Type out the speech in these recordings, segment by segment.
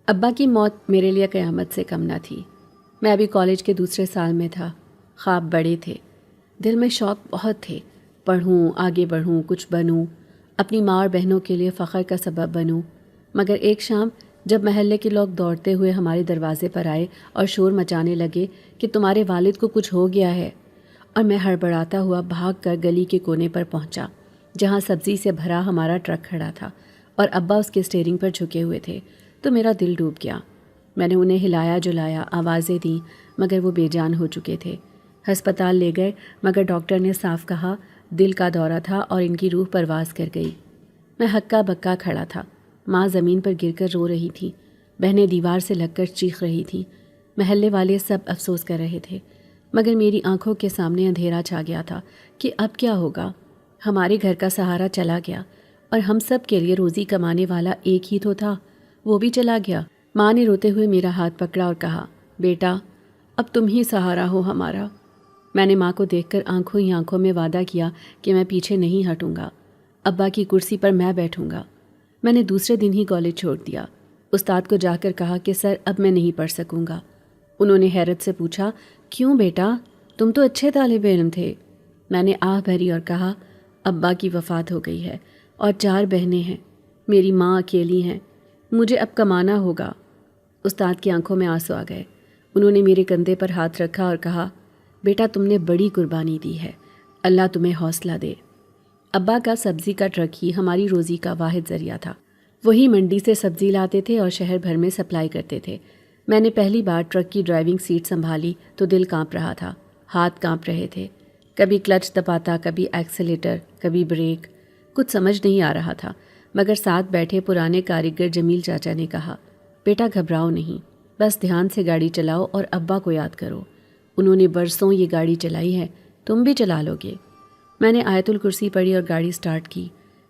ابا کی موت میرے لیے قیامت سے کم نہ تھی۔ میں ابھی کالج کے دوسرے سال میں تھا۔ خواب بڑے تھے، دل میں شوق بہت تھے، پڑھوں، آگے بڑھوں، کچھ بنوں، اپنی ماں اور بہنوں کے لیے فخر کا سبب بنوں۔ مگر ایک شام جب محلے کے لوگ دوڑتے ہوئے ہمارے دروازے پر آئے اور شور مچانے لگے کہ تمہارے والد کو کچھ ہو گیا ہے، اور میں ہڑبڑاتا ہوا بھاگ کر گلی کے کونے پر پہنچا جہاں سبزی سے بھرا ہمارا ٹرک کھڑا تھا اور ابا اس کے اسٹیئرنگ پر جھکے ہوئے تھے، تو میرا دل ڈوب گیا۔ میں نے انہیں ہلایا جلایا، آوازیں دیں، مگر وہ بے جان ہو چکے تھے۔ ہسپتال لے گئے، مگر ڈاکٹر نے صاف کہا دل کا دورہ تھا اور ان کی روح پرواز کر گئی۔ میں ہکا بکا کھڑا تھا۔ ماں زمین پر گر کر رو رہی تھی، بہنیں دیوار سے لگ کر چیخ رہی تھیں، محلے والے سب افسوس کر رہے تھے، مگر میری آنکھوں کے سامنے اندھیرا چھا گیا تھا کہ اب کیا ہوگا۔ ہمارے گھر کا سہارا چلا گیا اور ہم سب کے لیے روزی کمانے والا ایک ہی تو تھا، وہ بھی چلا گیا۔ ماں نے روتے ہوئے میرا ہاتھ پکڑا اور کہا، بیٹا اب تم ہی سہارا ہو ہمارا۔ میں نے ماں کو دیکھ کر آنکھوں ہی آنکھوں میں وعدہ کیا کہ میں پیچھے نہیں ہٹوں گا، ابا کی کرسی پر میں بیٹھوں گا۔ میں نے دوسرے دن ہی کالج چھوڑ دیا۔ استاد کو جا کر کہا کہ سر اب میں نہیں پڑھ سکوں گا۔ انہوں نے حیرت سے پوچھا، کیوں بیٹا، تم تو اچھے طالب علم تھے۔ میں نے آہ بھری اور کہا، ابا کی وفات ہو گئی ہے اور 4 بہنیں ہیں، میری ماں اکیلی ہیں، مجھے اب کمانا ہوگا۔ استاد کی آنکھوں میں آنسو آ گئے۔ انہوں نے میرے کندھے پر ہاتھ رکھا اور کہا، بیٹا تم نے بڑی قربانی دی ہے، اللہ تمہیں حوصلہ دے۔ ابا کا سبزی کا ٹرک ہی ہماری روزی کا واحد ذریعہ تھا۔ وہی منڈی سے سبزی لاتے تھے اور شہر بھر میں سپلائی کرتے تھے۔ میں نے پہلی بار ٹرک کی ڈرائیونگ سیٹ سنبھالی تو دل کانپ رہا تھا، ہاتھ کانپ رہے تھے، کبھی کلچ دباتا، کبھی ایکسیلیٹر، کبھی بریک، کچھ سمجھ نہیں آ رہا تھا۔ مگر ساتھ بیٹھے پرانے کاریگر جمیل چاچا نے کہا، بیٹا گھبراؤ نہیں، بس دھیان سے گاڑی چلاؤ اور ابا کو یاد کرو، انہوں نے برسوں یہ گاڑی چلائی ہے، تم بھی چلا لو گے۔ میں نے آیت الکرسی پڑھی اور گاڑی سٹارٹ کی۔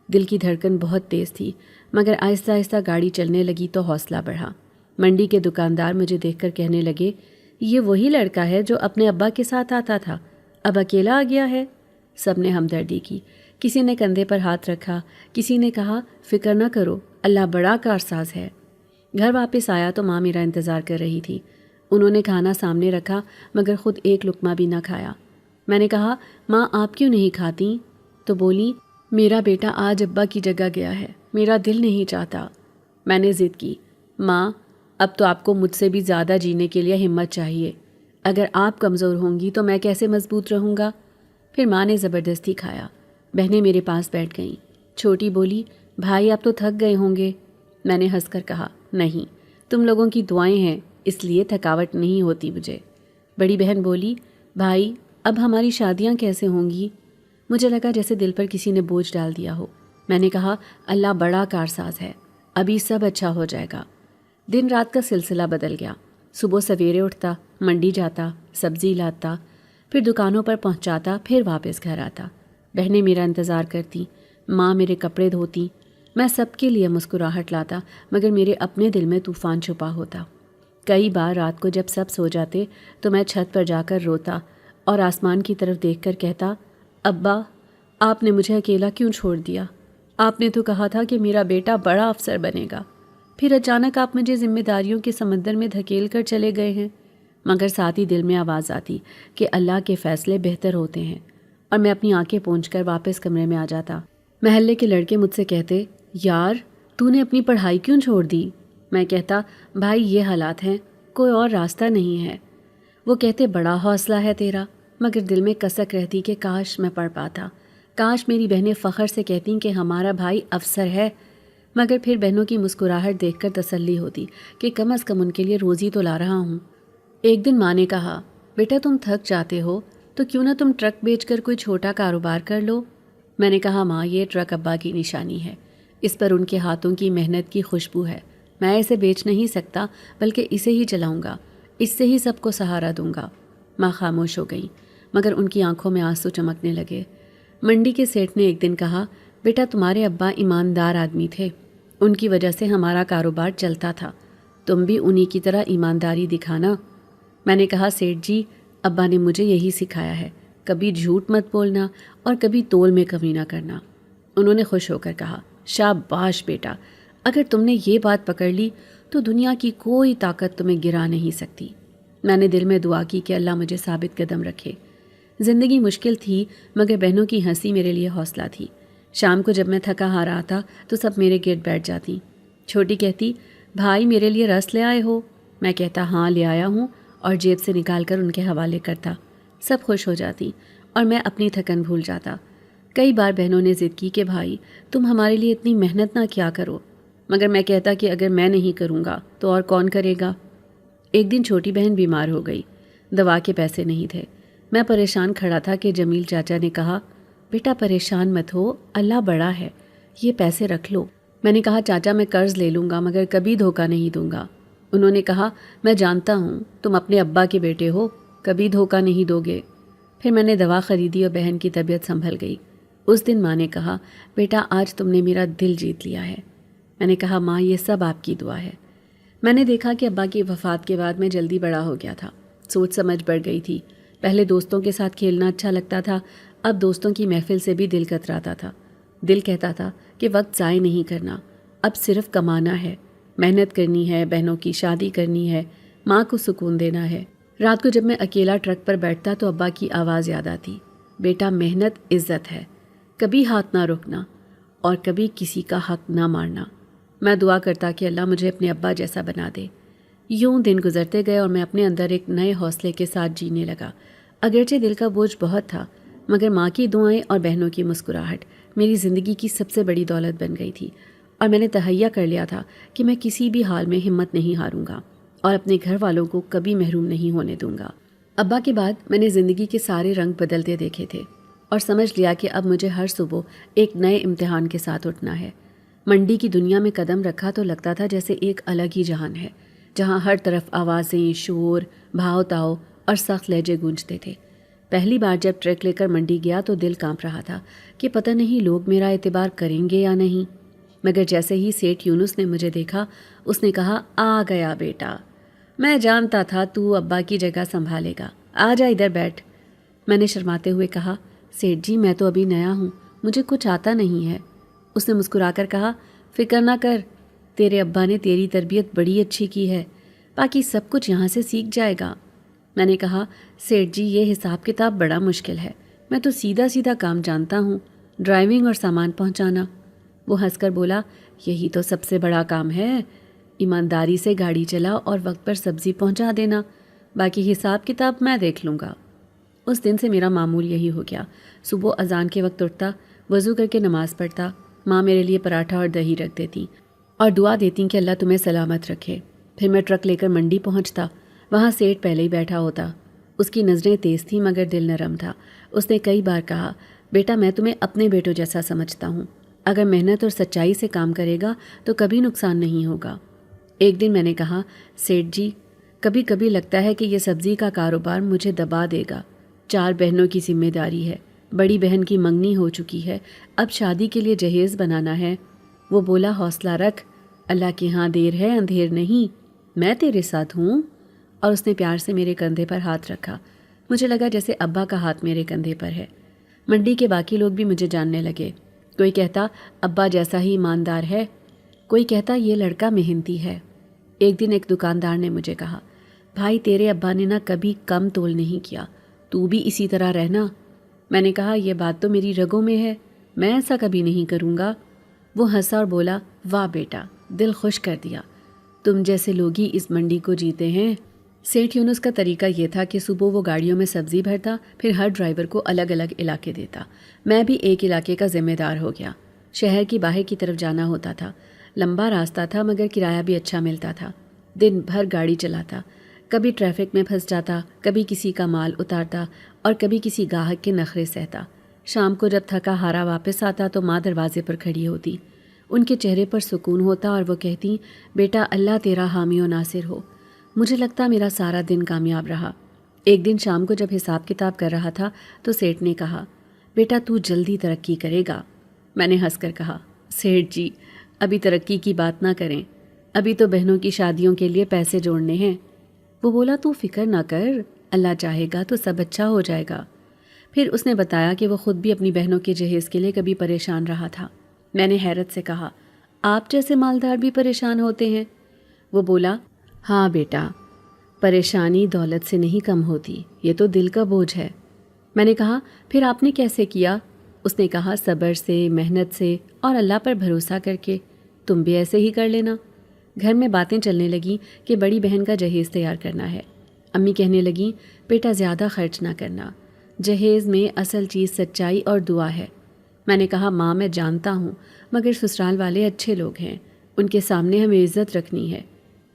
دل کی دھڑکن بہت تیز تھی، مگر آہستہ آہستہ گاڑی چلنے لگی تو حوصلہ بڑھا۔ منڈی کے دکاندار مجھے دیکھ کر کہنے لگے، یہ وہی لڑکا ہے جو اپنے ابا کے ساتھ آتا تھا، اب اکیلا آ گیا ہے۔ سب نے ہمدردی کی، کسی نے کندھے پر ہاتھ رکھا، کسی نے کہا، فکر نہ کرو، اللہ بڑا کارساز ہے۔ گھر واپس آیا تو ماں میرا انتظار کر رہی تھی۔ انہوں نے کھانا سامنے رکھا مگر خود ایک لقمہ بھی نہ کھایا۔ میں نے کہا، ماں آپ کیوں نہیں کھاتی؟ تو بولی، میرا بیٹا آج ابا کی جگہ گیا ہے، میرا دل نہیں چاہتا۔ میں نے ضد کی، ماں اب تو آپ کو مجھ سے بھی زیادہ جینے کے لیے ہمت چاہیے، اگر آپ کمزور ہوں گی تو میں کیسے مضبوط رہوں گا؟ پھر ماں نے زبردستی کھایا۔ بہنیں میرے پاس بیٹھ گئیں۔ چھوٹی بولی، بھائی آپ تو تھک گئے ہوں گے۔ میں نے ہنس کر کہا، نہیں، تم لوگوں کی دعائیں ہیں اس لیے تھکاوٹ نہیں ہوتی مجھے۔ بڑی بہن بولی، بھائی اب ہماری شادیاں کیسے ہوں گی؟ مجھے لگا جیسے دل پر کسی نے بوجھ ڈال دیا ہو۔ میں نے کہا، اللہ بڑا کارساز ہے، ابھی سب اچھا ہو جائے گا۔ دن رات کا سلسلہ بدل گیا۔ صبح سویرے اٹھتا، منڈی جاتا، سبزی لاتا، پھر دکانوں پر پہنچاتا، پھر واپس گھر آتا۔ بہنیں میرا انتظار کرتی، ماں میرے کپڑے دھوتی، میں سب کے لیے مسکراہٹ لاتا، مگر میرے اپنے دل میں طوفان چھپا ہوتا۔ کئی بار رات کو جب سب سو جاتے تو میں چھت پر جا کر روتا اور آسمان کی طرف دیکھ کر کہتا، ابا آپ نے مجھے اکیلا کیوں چھوڑ دیا؟ آپ نے تو کہا تھا کہ میرا بیٹا بڑا افسر بنے گا، پھر اچانک آپ مجھے ذمہ داریوں کے سمندر میں دھکیل کر چلے گئے ہیں۔ مگر ساتھ ہی دل میں آواز آتی کہ اللہ کے فیصلے بہتر ہوتے ہیں، اور میں اپنی آنکھیں پونچھ کر واپس کمرے میں آ جاتا۔ محلے کے لڑکے مجھ سے کہتے، یار تو نے اپنی پڑھائی کیوں چھوڑ دی؟ میں کہتا، بھائی یہ حالات ہیں، کوئی اور راستہ نہیں ہے۔ وہ کہتے، بڑا حوصلہ ہے تیرا، مگر دل میں کسک رہتی کہ کاش میں پڑھ پاتا، کاش میری بہنیں فخر سے کہتیں کہ ہمارا بھائی افسر ہے۔ مگر پھر بہنوں کی مسکراہٹ دیکھ کر تسلی ہوتی کہ کم از کم ان کے لیے روزی تو لا رہا ہوں۔ ایک دن ماں نے کہا، بیٹا تم تھک جاتے ہو تو کیوں نہ تم ٹرک بیچ کر کوئی چھوٹا کاروبار کر لو؟ میں نے کہا، ماں یہ ٹرک ابا کی نشانی ہے، اس پر ان کے ہاتھوں کی محنت کی خوشبو ہے، میں اسے بیچ نہیں سکتا بلکہ اسے ہی چلاؤں گا، اس سے ہی سب کو سہارا دوں گا۔ ماں خاموش ہو گئی، مگر ان کی آنکھوں میں آنسو چمکنے لگے۔ منڈی کے سیٹھ نے ایک دن کہا، بیٹا تمہارے ابا ایماندار آدمی تھے، ان کی وجہ سے ہمارا کاروبار چلتا تھا، تم بھی انہی کی طرح ایمانداری دکھانا۔ میں نے کہا، سیٹھ جی ابا نے مجھے یہی سکھایا ہے، کبھی جھوٹ مت بولنا اور کبھی تول میں کمی نہ کرنا۔ انہوں نے خوش ہو کر کہا، شاباش بیٹا، اگر تم نے یہ بات پکڑ لی تو دنیا کی کوئی طاقت تمہیں گرا نہیں سکتی۔ میں نے دل میں دعا کی کہ اللہ مجھے ثابت قدم رکھے۔ زندگی مشکل تھی مگر بہنوں کی ہنسی میرے لیے حوصلہ تھی۔ شام کو جب میں تھکا ہارا آتا تو سب میرے گرد بیٹھ جاتی۔ چھوٹی کہتی، بھائی میرے لیے رس لے آئے ہو؟ میں کہتا ہاں لے آیا ہوں، اور جیب سے نکال کر ان کے حوالے کرتا۔ سب خوش ہو جاتی اور میں اپنی تھکن بھول جاتا۔ کئی بار بہنوں نے ضد کی کہ بھائی تم ہمارے لیے اتنی محنت نہ کیا کرو، مگر میں کہتا کہ اگر میں نہیں کروں گا تو اور کون کرے گا۔ ایک دن چھوٹی بہن بیمار ہو گئی، دوا کے پیسے نہیں تھے۔ میں پریشان کھڑا تھا کہ جمیل چاچا نے کہا، بیٹا پریشان مت ہو، اللہ بڑا ہے، یہ پیسے رکھ لو۔ میں نے کہا چاچا میں قرض لے لوں گا مگر کبھی دھوکہ نہیں دوں گا۔ انہوں نے کہا میں جانتا ہوں تم اپنے ابا کے بیٹے ہو، کبھی دھوکہ نہیں دو گے۔ پھر میں نے دوا خریدی اور بہن کی طبیعت سنبھل گئی۔ اس دن ماں نے کہا، بیٹا آج تم نے میرا دل جیت لیا ہے۔ میں نے کہا ماں یہ سب آپ کی دعا ہے۔ میں نے دیکھا کہ ابا کی وفات کے بعد میں جلدی بڑا ہو گیا تھا، سوچ سمجھ بڑھ گئی تھی۔ پہلے دوستوں کے ساتھ کھیلنا اچھا لگتا تھا، اب دوستوں کی محفل سے بھی دل کتراتا تھا۔ دل کہتا تھا کہ وقت ضائع نہیں کرنا، اب صرف کمانا ہے، محنت کرنی ہے، بہنوں کی شادی کرنی ہے، ماں کو سکون دینا ہے۔ رات کو جب میں اکیلا ٹرک پر بیٹھتا تو ابا کی آواز یاد آتی، بیٹا محنت عزت ہے، کبھی ہاتھ نہ رکنا اور کبھی کسی کا حق نہ مارنا۔ میں دعا کرتا کہ اللہ مجھے اپنے ابا جیسا بنا دے۔ یوں دن گزرتے گئے اور میں اپنے اندر ایک نئے حوصلے کے ساتھ جینے لگا۔ اگرچہ دل کا بوجھ بہت تھا مگر ماں کی دعائیں اور بہنوں کی مسکراہٹ میری زندگی کی سب سے بڑی دولت بن گئی تھی، اور میں نے تہیہ کر لیا تھا کہ میں کسی بھی حال میں ہمت نہیں ہاروں گا اور اپنے گھر والوں کو کبھی محروم نہیں ہونے دوں گا۔ ابا کے بعد میں نے زندگی کے سارے رنگ بدلتے دیکھے تھے اور سمجھ لیا کہ اب مجھے ہر صبح ایک نئے امتحان کے ساتھ اٹھنا ہے۔ منڈی کی دنیا میں قدم رکھا تو لگتا تھا جیسے ایک الگ ہی جہان ہے، جہاں ہر طرف آوازیں، شور، بھاؤ تاؤ اور سخت لہجے گونجتے تھے۔ پہلی بار جب ٹرک لے کر منڈی گیا تو دل کانپ رہا تھا کہ پتہ نہیں لوگ میرا اعتبار کریں گے یا نہیں، مگر جیسے ہی سیٹھ یونس نے مجھے دیکھا اس نے کہا، آ گیا بیٹا، میں جانتا تھا تو ابا کی جگہ سنبھالے گا، آ جا ادھر بیٹھ۔ میں نے شرماتے ہوئے کہا، سیٹھ جی میں تو ابھی نیا ہوں، مجھے کچھ آتا نہیں ہے۔ اس نے مسکرا کر کہا، فکر نہ کر، تیرے ابا نے تیری تربیت بڑی اچھی کی ہے، باقی سب کچھ یہاں سے سیکھ جائے گا۔ میں نے کہا، سیٹھ جی یہ حساب کتاب بڑا مشکل ہے، میں تو سیدھا سیدھا کام جانتا ہوں، ڈرائیونگ اور سامان پہنچانا۔ وہ ہنس کر بولا، یہی تو سب سے بڑا کام ہے، ایمانداری سے گاڑی چلا اور وقت پر سبزی پہنچا دینا، باقی حساب کتاب میں دیکھ لوں گا۔ اس دن سے میرا معمول یہی ہو گیا، صبح اذان کے وقت اٹھتا، وضو کر کے نماز پڑھتا، ماں میرے لیے پراٹھا اور دہی رکھ دیتی اور دعا دیتی کہ اللہ تمہیں سلامت رکھے۔ پھر میں ٹرک لے کر منڈی پہنچتا، وہاں سیٹھ پہلے ہی بیٹھا ہوتا۔ اس کی نظریں تیز تھیں مگر دل نرم تھا۔ اس نے کئی بار کہا، بیٹا میں تمہیں اپنے بیٹوں جیسا سمجھتا ہوں، اگر محنت اور سچائی سے کام کرے گا تو کبھی نقصان نہیں ہوگا۔ ایک دن میں نے کہا، سیٹھ جی کبھی کبھی لگتا ہے کہ یہ سبزی کا کاروبار مجھے دبا دے گا، 4 بہنوں کی ذمہ داری ہے، بڑی بہن کی منگنی ہو چکی ہے، اب شادی کے لیے جہیز بنانا ہے۔ وہ بولا، حوصلہ رکھ، اللہ کے ہاں دیر ہے اندھیر نہیں، میں تیرے ساتھ ہوں۔ اور اس نے پیار سے میرے کندھے پر ہاتھ رکھا، مجھے لگا جیسے ابا کا ہاتھ میرے کندھے پر ہے۔ منڈی کے باقی لوگ بھی مجھے جاننے لگے، کوئی کہتا ابا جیسا ہی ایماندار ہے، کوئی کہتا یہ لڑکا محنتی ہے۔ ایک دن ایک دکاندار نے مجھے کہا، بھائی تیرے ابا نے نہ کبھی کم تول نہیں کیا، تو بھی اسی طرح رہنا۔ میں نے کہا، یہ بات تو میری رگوں میں ہے، میں ایسا کبھی نہیں کروں گا۔ وہ ہنسا اور بولا، واہ بیٹا، دل خوش کر دیا، تم جیسے لوگ ہی اس منڈی کو جیتے ہیں۔ سیٹھ یونس کا طریقہ یہ تھا کہ صبح وہ گاڑیوں میں سبزی بھرتا، پھر ہر ڈرائیور کو الگ الگ علاقے دیتا۔ میں بھی ایک علاقے کا ذمہ دار ہو گیا۔ شہر کی باہر کی طرف جانا ہوتا تھا، لمبا راستہ تھا مگر کرایہ بھی اچھا ملتا تھا۔ دن بھر گاڑی چلاتا، کبھی ٹریفک میں پھنس جاتا، کبھی کسی کا مال اتارتا اور کبھی کسی گاہک کے نخرے سہتا۔ شام کو جب تھکا ہارا واپس آتا تو ماں دروازے پر کھڑی ہوتی، ان کے چہرے پر سکون ہوتا اور وہ کہتی، بیٹا اللہ تیرا حامی و ناصر ہو۔ مجھے لگتا میرا سارا دن کامیاب رہا۔ ایک دن شام کو جب حساب کتاب کر رہا تھا تو سیٹھ نے کہا، بیٹا تو جلدی ترقی کرے گا۔ میں نے ہنس کر کہا، سیٹھ جی ابھی ترقی کی بات نہ کریں، ابھی تو بہنوں کی شادیوں کے لیے پیسے جوڑنے ہیں۔ وہ بولا، تو فکر نہ کر، اللہ چاہے گا تو سب اچھا ہو جائے گا۔ پھر اس نے بتایا کہ وہ خود بھی اپنی بہنوں کے جہیز کے لیے کبھی پریشان رہا تھا۔ میں نے حیرت سے کہا، آپ جیسے مالدار بھی پریشان ہوتے ہیں؟ وہ بولا، ہاں بیٹا، پریشانی دولت سے نہیں کم ہوتی، یہ تو دل کا بوجھ ہے۔ میں نے کہا، پھر آپ نے کیسے کیا؟ اس نے کہا، صبر سے، محنت سے اور اللہ پر بھروسہ کر کے۔ تم بھی ایسے ہی کر لینا۔ گھر میں باتیں چلنے لگیں کہ بڑی بہن کا جہیز تیار کرنا ہے۔ امی کہنے لگیں، بیٹا زیادہ خرچ نہ کرنا، جہیز میں اصل چیز سچائی اور دعا ہے۔ میں نے کہا، ماں میں جانتا ہوں، مگر سسرال والے اچھے لوگ ہیں، ان کے سامنے ہمیں عزت رکھنی ہے۔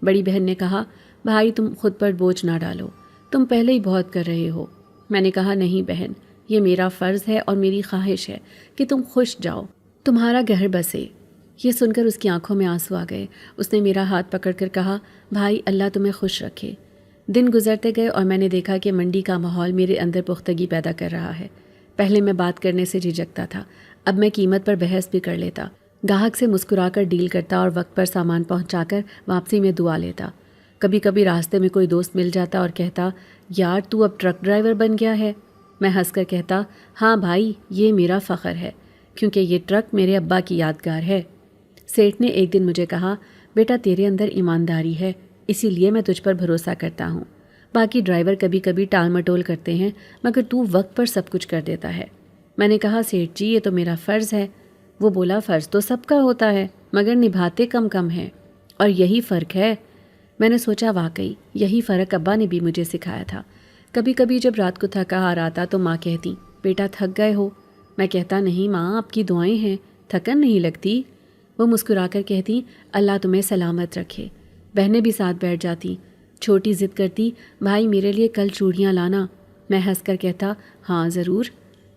بڑی بہن نے کہا، بھائی تم خود پر بوجھ نہ ڈالو، تم پہلے ہی بہت کر رہے ہو۔ میں نے کہا، نہیں بہن، یہ میرا فرض ہے اور میری خواہش ہے کہ تم خوش جاؤ، تمہارا گھر بسے۔ یہ سن کر اس کی آنکھوں میں آنسو آ گئے۔ اس نے میرا ہاتھ پکڑ کر کہا، بھائی اللہ تمہیں خوش رکھے۔ دن گزرتے گئے اور میں نے دیکھا کہ منڈی کا ماحول میرے اندر پختگی پیدا کر رہا ہے۔ پہلے میں بات کرنے سے جھجکتا تھا، اب میں قیمت پر بحث بھی کر لیتا، گاہک سے مسکرا کر ڈیل کرتا اور وقت پر سامان پہنچا کر واپسی میں دعا لیتا۔ کبھی کبھی راستے میں کوئی دوست مل جاتا اور کہتا، یار تو اب ٹرک ڈرائیور بن گیا ہے۔ میں ہنس کر کہتا، ہاں بھائی، یہ میرا فخر ہے، کیونکہ یہ ٹرک میرے ابا کی یادگار ہے۔ سیٹھ نے ایک دن مجھے کہا، بیٹا تیرے اندر ایمانداری ہے، اسی لیے میں تجھ پر بھروسہ کرتا ہوں۔ باقی ڈرائیور کبھی کبھی ٹال مٹول کرتے ہیں، مگر تو وقت پر سب کچھ کر دیتا ہے۔ میں نے کہا، سیٹھ جی یہ تو میرا فرض ہے۔ وہ بولا، فرض تو سب کا ہوتا ہے، مگر نبھاتے کم کم ہیں، اور یہی فرق ہے۔ میں نے سوچا، واقعی یہی فرق ابا نے بھی مجھے سکھایا تھا۔ کبھی کبھی جب رات کو تھکا ہار آتا تو ماں کہتی، بیٹا تھک گئے ہو؟ میں کہتا، نہیں ماں، آپ کی دعائیں ہیں، تھکن نہیں لگتی۔ وہ مسکرا کر کہتی، اللہ تمہیں سلامت رکھے۔ بہنیں بھی ساتھ بیٹھ جاتی۔ چھوٹی ضد کرتی، بھائی میرے لیے کل چوڑیاں لانا۔ میں ہنس کر کہتا، ہاں ضرور۔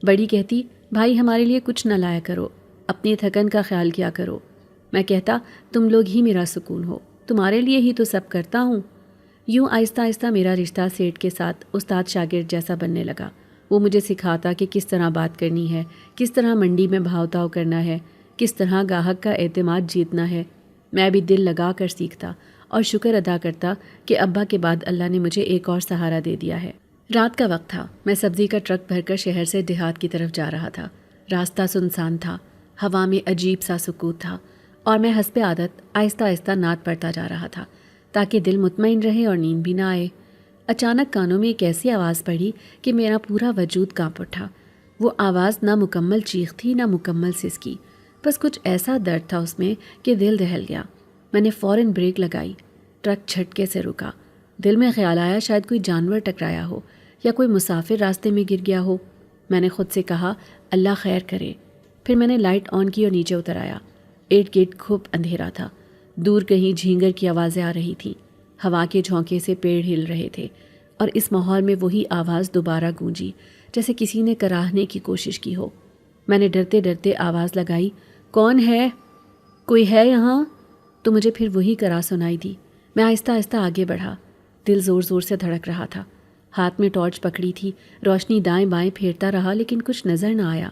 بڑی کہتی، بھائی ہمارے لیے کچھ نہ لایا کرو، اپنی تھکن کا خیال کیا کرو۔ میں کہتا، تم لوگ ہی میرا سکون ہو، تمہارے لیے ہی تو سب کرتا ہوں۔ یوں آہستہ آہستہ میرا رشتہ سیٹھ کے ساتھ استاد شاگرد جیسا بننے لگا۔ وہ مجھے سکھاتا کہ کس طرح بات کرنی ہے، کس طرح منڈی میں بھاؤ تاؤ کرنا ہے، کس طرح گاہک کا اعتماد جیتنا ہے۔ میں بھی دل لگا کر سیکھتا اور شکر ادا کرتا کہ ابا کے بعد اللہ نے مجھے ایک اور سہارا دے دیا ہے۔ رات کا وقت تھا، میں سبزی کا ٹرک بھر کر شہر سے دیہات کی طرف جا رہا تھا۔ راستہ سنسان تھا، ہوا میں عجیب سا سکوت تھا، اور میں حسب عادت آہستہ آہستہ نعت پڑھتا جا رہا تھا تاکہ دل مطمئن رہے اور نیند بھی نہ آئے۔ اچانک کانوں میں ایک ایسی آواز پڑی کہ میرا پورا وجود کانپ اٹھا۔ وہ آواز نہ مکمل چیخ تھی نہ مکمل سسکی، بس کچھ ایسا درد تھا اس میں کہ دل دہل گیا۔ میں نے فوراً بریک لگائی، ٹرک جھٹکے سے رکا۔ دل میں خیال آیا شاید کوئی جانور ٹکرایا ہو یا کوئی مسافر راستے میں گر گیا ہو۔ میں نے خود سے کہا، اللہ خیر کرے۔ پھر میں نے لائٹ آن کی اور نیچے اتر آیا۔ ارد گرد خوب اندھیرا تھا، دور کہیں جھینگر کی آوازیں آ رہی تھیں، ہوا کے جھونکے سے پیڑ ہل رہے تھے، اور اس ماحول میں وہی آواز دوبارہ گونجی جیسے کسی نے کراہنے کی کوشش کی ہو۔ میں نے ڈرتے ڈرتے آواز لگائی، کون ہے؟ کوئی ہے یہاں؟ تو مجھے پھر وہی کرا سنائی دی۔ میں آہستہ آہستہ آگے بڑھا، دل زور زور سے دھڑک رہا تھا۔ ہاتھ میں ٹارچ پکڑی تھی، روشنی دائیں بائیں پھیرتا رہا لیکن کچھ نظر نہ آیا۔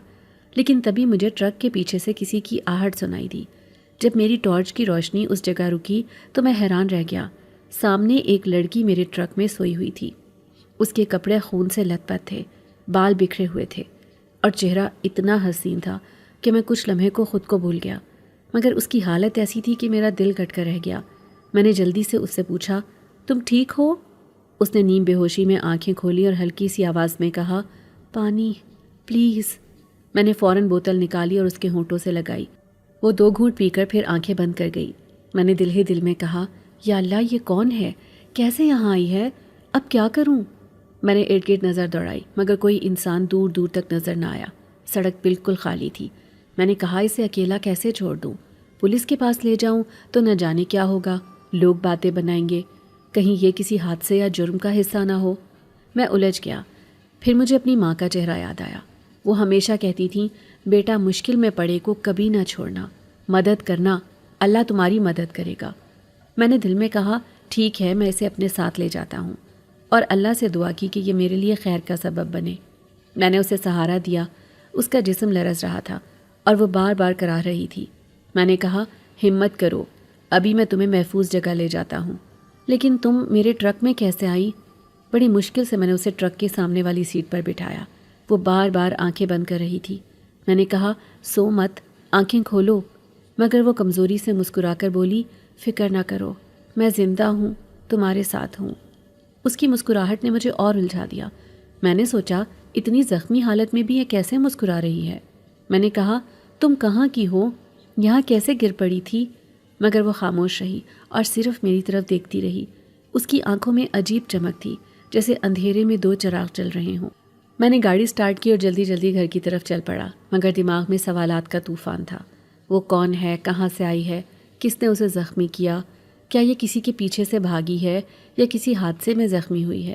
لیکن تبھی مجھے ٹرک کے پیچھے سے کسی کی آہٹ سنائی دی۔ جب میری ٹارچ کی روشنی اس جگہ رکی تو میں حیران رہ گیا۔ سامنے ایک لڑکی میرے ٹرک میں سوئی ہوئی تھی۔ اس کے کپڑے خون سے لت پت تھے، بال بکھرے ہوئے تھے، اور چہرہ اتنا حسین تھا کہ میں کچھ لمحے کو خود کو بھول گیا، مگر اس کی حالت ایسی تھی کہ میرا دل گٹ کر رہ گیا۔ میں نے جلدی سے اس سے پوچھا، تم ٹھیک ہو؟ اس نے نیم بے ہوشی میں آنکھیں کھولی اور ہلکی سی آواز میں کہا، پانی پلیز۔ میں نے فوراً بوتل نکالی اور اس کے ہونٹوں سے لگائی۔ وہ 2 گھونٹ پی کر پھر آنکھیں بند کر گئی۔ میں نے دل ہی دل میں کہا، یا اللہ یہ کون ہے؟ کیسے یہاں آئی ہے؟ اب کیا کروں؟ میں نے ارد گرد نظر دوڑائی مگر کوئی انسان دور دور تک نظر نہ آیا۔ سڑک بالکل خالی تھی۔ میں نے کہا، اسے اکیلا کیسے چھوڑ دوں؟ پولیس کے پاس لے جاؤں تو نہ جانے کیا ہوگا، لوگ باتیں بنائیں گے، کہیں یہ کسی حادثے یا جرم کا حصہ نہ ہو۔ میں الجھ گیا۔ پھر مجھے اپنی ماں کا چہرہ یاد آیا۔ وہ ہمیشہ کہتی تھیں، بیٹا مشکل میں پڑے کو کبھی نہ چھوڑنا، مدد کرنا، اللہ تمہاری مدد کرے گا۔ میں نے دل میں کہا، ٹھیک ہے، میں اسے اپنے ساتھ لے جاتا ہوں، اور اللہ سے دعا کی کہ یہ میرے لیے خیر کا سبب بنے۔ میں نے اسے سہارا دیا۔ اس کا جسم لرز رہا تھا اور وہ بار بار کراہ رہی تھی۔ میں نے کہا، ہمت کرو، ابھی میں تمہیں محفوظ جگہ لے جاتا ہوں۔ لیکن تم میرے ٹرک میں کیسے آئی؟ بڑی مشکل سے میں نے اسے ٹرک کے سامنے والی سیٹ پر بٹھایا۔ وہ بار بار آنکھیں بند کر رہی تھی۔ میں نے کہا، سو مت، آنکھیں کھولو، مگر وہ کمزوری سے مسکرا کر بولی، فکر نہ کرو، میں زندہ ہوں، تمہارے ساتھ ہوں۔ اس کی مسکراہٹ نے مجھے اور الجھا دیا۔ میں نے سوچا اتنی زخمی حالت میں بھی یہ کیسے مسکرا رہی ہے۔ میں نے کہا تم کہاں کی ہو، یہاں کیسے گر پڑی تھی؟ مگر وہ خاموش رہی اور صرف میری طرف دیکھتی رہی۔ اس کی آنکھوں میں عجیب چمک تھی، جیسے اندھیرے میں دو چراغ چل رہے ہوں۔ میں نے گاڑی سٹارٹ کی اور جلدی جلدی گھر کی طرف چل پڑا، مگر دماغ میں سوالات کا طوفان تھا۔ وہ کون ہے، کہاں سے آئی ہے، کس نے اسے زخمی کیا، کیا یہ کسی کے پیچھے سے بھاگی ہے یا کسی حادثے میں زخمی ہوئی ہے،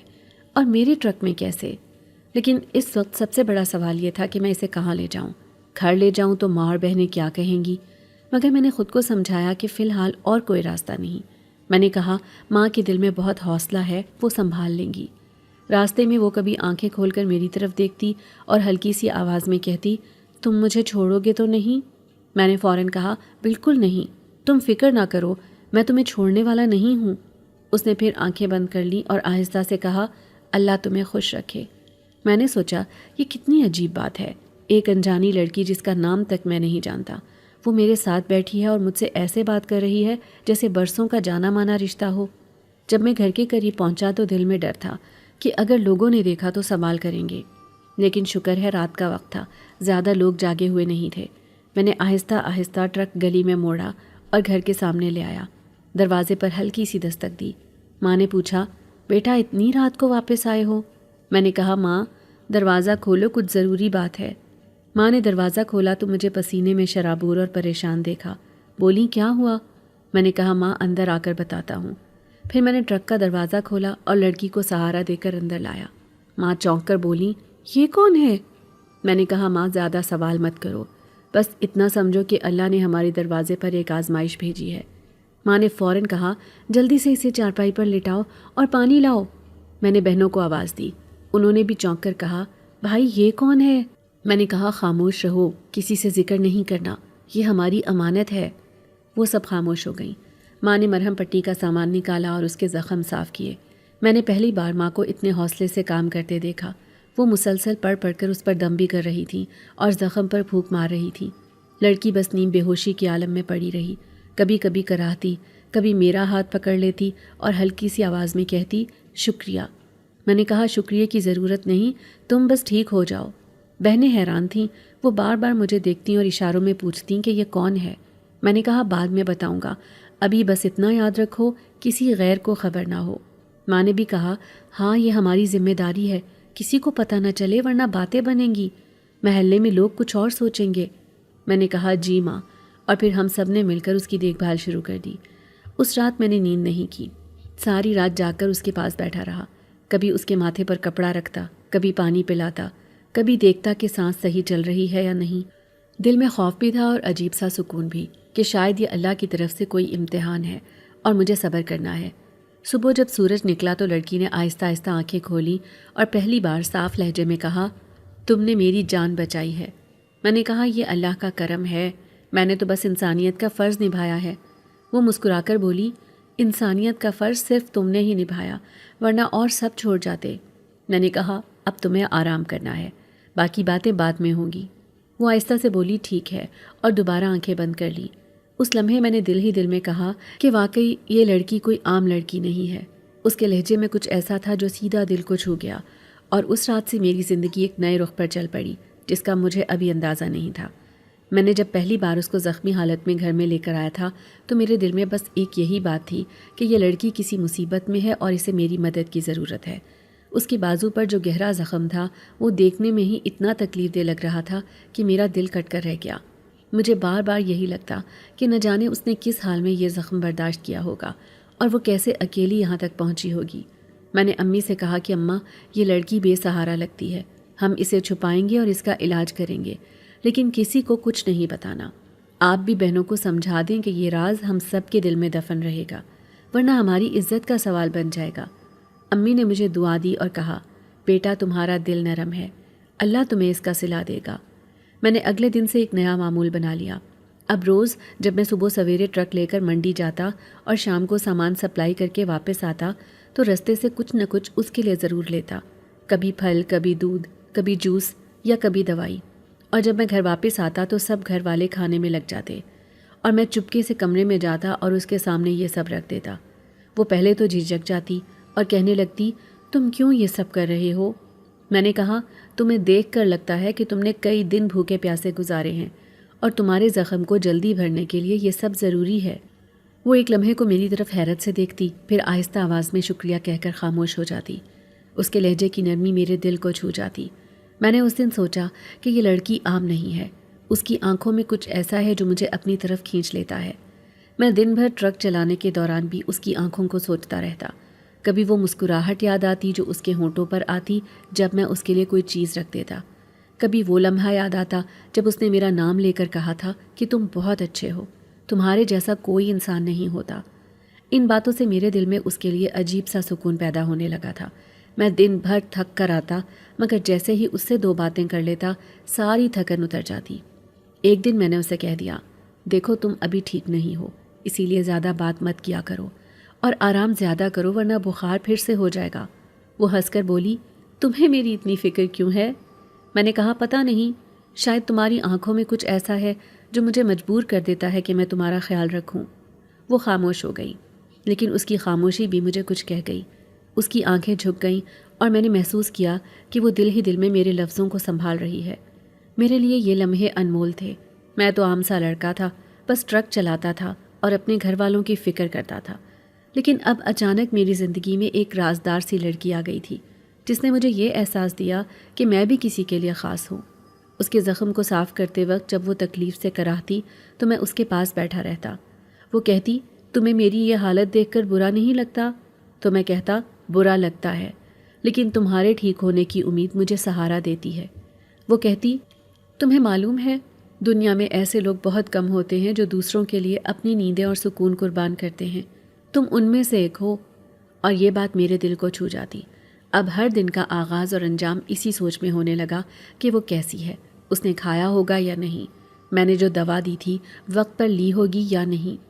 اور میرے ٹرک میں کیسے؟ لیکن اس وقت سب سے بڑا سوال یہ تھا کہ میں اسے کہاں لے جاؤں۔ گھر لے جاؤں تو ماں اور بہنیں کیا کہیں گی؟ مگر میں نے خود کو سمجھایا کہ فی الحال اور کوئی راستہ نہیں۔ میں نے کہا ماں کے دل میں بہت حوصلہ ہے، وہ سنبھال لیں گی۔ راستے میں وہ کبھی آنکھیں کھول کر میری طرف دیکھتی اور ہلکی سی آواز میں کہتی تم مجھے چھوڑو گے تو نہیں؟ میں نے فوراً کہا بالکل نہیں، تم فکر نہ کرو، میں تمہیں چھوڑنے والا نہیں ہوں۔ اس نے پھر آنکھیں بند کر لیں اور آہستہ سے کہا اللہ تمہیں خوش رکھے۔ میں نے سوچا یہ کتنی عجیب بات ہے، ایک انجانی لڑکی جس کا نام تک میں نہیں جانتا، وہ میرے ساتھ بیٹھی ہے اور مجھ سے ایسے بات کر رہی ہے جیسے برسوں کا جانا مانا رشتہ ہو۔ جب میں گھر کے قریب پہنچا تو دل میں ڈر تھا کہ اگر لوگوں نے دیکھا تو سوال کریں گے، لیکن شکر ہے رات کا وقت تھا، زیادہ لوگ جاگے ہوئے نہیں تھے۔ میں نے آہستہ آہستہ ٹرک گلی میں موڑا اور گھر کے سامنے لے آیا۔ دروازے پر ہلکی سی دستک دی۔ ماں نے پوچھا بیٹا اتنی رات کو واپس آئے ہو؟ میں نے کہا ماں دروازہ کھولو، کچھ ضروری بات ہے۔ ماں نے دروازہ کھولا تو مجھے پسینے میں شرابور اور پریشان دیکھا۔ بولی کیا ہوا؟ میں نے کہا ماں اندر آ کر بتاتا ہوں۔ پھر میں نے ٹرک کا دروازہ کھولا اور لڑکی کو سہارا دے کر اندر لایا۔ ماں چونک کر بولی یہ کون ہے؟ میں نے کہا ماں زیادہ سوال مت کرو، بس اتنا سمجھو کہ اللہ نے ہمارے دروازے پر ایک آزمائش بھیجی ہے۔ ماں نے فوراً کہا جلدی سے اسے چارپائی پر لٹاؤ اور پانی لاؤ۔ میں نے بہنوں کو آواز دی، انہوں نے بھی چونک کر کہا بھائی یہ کون ہے؟ میں نے کہا خاموش رہو، کسی سے ذکر نہیں کرنا، یہ ہماری امانت ہے۔ وہ سب خاموش ہو گئیں۔ ماں نے مرہم پٹی کا سامان نکالا اور اس کے زخم صاف کیے۔ میں نے پہلی بار ماں کو اتنے حوصلے سے کام کرتے دیکھا۔ وہ مسلسل پڑھ پڑھ کر اس پر دم بھی کر رہی تھیں اور زخم پر پھونک مار رہی تھیں۔ لڑکی بس نیم بے ہوشی کے عالم میں پڑی رہی، کبھی کبھی کراہتی، کبھی میرا ہاتھ پکڑ لیتی اور ہلکی سی آواز میں کہتی شکریہ۔ میں نے کہا شکریہ کی ضرورت نہیں، تم بس ٹھیک ہو جاؤ۔ بہنیں حیران تھیں، وہ بار بار مجھے دیکھتیں اور اشاروں میں پوچھتیں کہ یہ کون ہے۔ میں نے کہا بعد میں بتاؤں گا، ابھی بس اتنا یاد رکھو کسی غیر کو خبر نہ ہو۔ ماں نے بھی کہا ہاں یہ ہماری ذمہ داری ہے، کسی کو پتہ نہ چلے ورنہ باتیں بنیں گی، محلے میں لوگ کچھ اور سوچیں گے۔ میں نے کہا جی ماں، اور پھر ہم سب نے مل کر اس کی دیکھ بھال شروع کر دی۔ اس رات میں نے نیند نہیں کی، ساری رات جاگ کر اس کے پاس بیٹھا رہا، کبھی اس کے ماتھے پر کپڑا رکھتا، کبھی پانی پلاتا، کبھی دیکھتا کہ سانس صحیح چل رہی ہے یا نہیں۔ دل میں خوف بھی تھا اور عجیب سا سکون بھی کہ شاید یہ اللہ کی طرف سے کوئی امتحان ہے اور مجھے صبر کرنا ہے۔ صبح جب سورج نکلا تو لڑکی نے آہستہ آہستہ آنکھیں کھولی اور پہلی بار صاف لہجے میں کہا تم نے میری جان بچائی ہے۔ میں نے کہا یہ اللہ کا کرم ہے، میں نے تو بس انسانیت کا فرض نبھایا ہے۔ وہ مسکرا کر بولی انسانیت کا فرض صرف تم نے ہی نبھایا، ورنہ اور سب چھوڑ جاتے۔ میں نے کہا اب تمہیں آرام کرنا ہے، باقی باتیں بعد میں ہوں گی۔ وہ آہستہ سے بولی ٹھیک ہے، اور دوبارہ آنکھیں بند کر لی۔ اس لمحے میں نے دل ہی دل میں کہا کہ واقعی یہ لڑکی کوئی عام لڑکی نہیں ہے۔ اس کے لہجے میں کچھ ایسا تھا جو سیدھا دل کو چھو گیا، اور اس رات سے میری زندگی ایک نئے رخ پر چل پڑی جس کا مجھے ابھی اندازہ نہیں تھا۔ میں نے جب پہلی بار اس کو زخمی حالت میں گھر میں لے کر آیا تھا تو میرے دل میں بس ایک یہی بات تھی کہ یہ لڑکی کسی مصیبت میں ہے اور اسے میری مدد کی ضرورت ہے۔ اس کی بازو پر جو گہرا زخم تھا وہ دیکھنے میں ہی اتنا تکلیف دہ لگ رہا تھا کہ میرا دل کٹ کر رہ گیا۔ مجھے بار بار یہی لگتا کہ نہ جانے اس نے کس حال میں یہ زخم برداشت کیا ہوگا اور وہ کیسے اکیلی یہاں تک پہنچی ہوگی۔ میں نے امی سے کہا کہ اماں یہ لڑکی بے سہارا لگتی ہے، ہم اسے چھپائیں گے اور اس کا علاج کریں گے، لیکن کسی کو کچھ نہیں بتانا۔ آپ بھی بہنوں کو سمجھا دیں کہ یہ راز ہم سب کے دل میں دفن رہے گا، ورنہ ہماری عزت کا سوال بن جائے گا۔ امی نے مجھے دعا دی اور کہا بیٹا تمہارا دل نرم ہے، اللہ تمہیں اس کا صلہ دے گا۔ میں نے اگلے دن سے ایک نیا معمول بنا لیا۔ اب روز جب میں صبح سویرے ٹرک لے کر منڈی جاتا اور شام کو سامان سپلائی کر کے واپس آتا تو رستے سے کچھ نہ کچھ اس کے لیے ضرور لیتا، کبھی پھل، کبھی دودھ، کبھی جوس یا کبھی دوائی۔ اور جب میں گھر واپس آتا تو سب گھر والے کھانے میں لگ جاتے اور میں چپکے سے کمرے میں جاتا اور اس کے سامنے یہ سب رکھ دیتا۔ وہ پہلے تو جھجک جاتی اور کہنے لگتی تم کیوں یہ سب کر رہے ہو؟ میں نے کہا تمہیں دیکھ کر لگتا ہے کہ تم نے کئی دن بھوکے پیاسے گزارے ہیں اور تمہارے زخم کو جلدی بھرنے کے لیے یہ سب ضروری ہے۔ وہ ایک لمحے کو میری طرف حیرت سے دیکھتی، پھر آہستہ آواز میں شکریہ کہہ کر خاموش ہو جاتی۔ اس کے لہجے کی نرمی میرے دل کو چھو جاتی۔ میں نے اس دن سوچا کہ یہ لڑکی عام نہیں ہے، اس کی آنکھوں میں کچھ ایسا ہے جو مجھے اپنی طرف کھینچ لیتا ہے۔ میں دن بھر ٹرک چلانے کے دوران بھی اس کی آنکھوں کو سوچتا رہتا۔ کبھی وہ مسکراہٹ یاد آتی جو اس کے ہونٹوں پر آتی جب میں اس کے لیے کوئی چیز رکھ دیتا، کبھی وہ لمحہ یاد آتا جب اس نے میرا نام لے کر کہا تھا کہ تم بہت اچھے ہو، تمہارے جیسا کوئی انسان نہیں ہوتا۔ ان باتوں سے میرے دل میں اس کے لیے عجیب سا سکون پیدا ہونے لگا تھا۔ میں دن بھر تھک کر آتا، مگر جیسے ہی اس سے 2 باتیں کر لیتا ساری تھکن اتر جاتی۔ ایک دن میں نے اسے کہہ دیا دیکھو تم ابھی ٹھیک نہیں ہو، اسی لیے زیادہ بات مت کیا کرو اور آرام زیادہ کرو ورنہ بخار پھر سے ہو جائے گا۔ وہ ہنس کر بولی تمہیں میری اتنی فکر کیوں ہے؟ میں نے کہا پتہ نہیں، شاید تمہاری آنکھوں میں کچھ ایسا ہے جو مجھے مجبور کر دیتا ہے کہ میں تمہارا خیال رکھوں۔ وہ خاموش ہو گئی، لیکن اس کی خاموشی بھی مجھے کچھ کہہ گئی۔ اس کی آنکھیں جھک گئیں اور میں نے محسوس کیا کہ وہ دل ہی دل میں میرے لفظوں کو سنبھال رہی ہے۔ میرے لیے یہ لمحے انمول تھے۔ میں تو عام سا لڑکا تھا، بس ٹرک چلاتا تھا اور اپنے گھر والوں کی فکر کرتا تھا، لیکن اب اچانک میری زندگی میں ایک رازدار سی لڑکی آ گئی تھی جس نے مجھے یہ احساس دیا کہ میں بھی کسی کے لیے خاص ہوں۔ اس کے زخم کو صاف کرتے وقت جب وہ تکلیف سے کراہتی تو میں اس کے پاس بیٹھا رہتا۔ وہ کہتی تمہیں میری یہ حالت دیکھ کر برا نہیں لگتا؟ تو میں کہتا برا لگتا ہے، لیکن تمہارے ٹھیک ہونے کی امید مجھے سہارا دیتی ہے۔ وہ کہتی تمہیں معلوم ہے دنیا میں ایسے لوگ بہت کم ہوتے ہیں جو دوسروں کے لیے اپنی نیندیں اور سکون قربان کرتے ہیں، تم ان میں سے ایک ہو۔ اور یہ بات میرے دل کو چھو جاتی۔ اب ہر دن کا آغاز اور انجام اسی سوچ میں ہونے لگا کہ وہ کیسی ہے، اس نے کھایا ہوگا یا نہیں، میں نے جو دوا دی تھی وقت پر لی ہوگی یا نہیں۔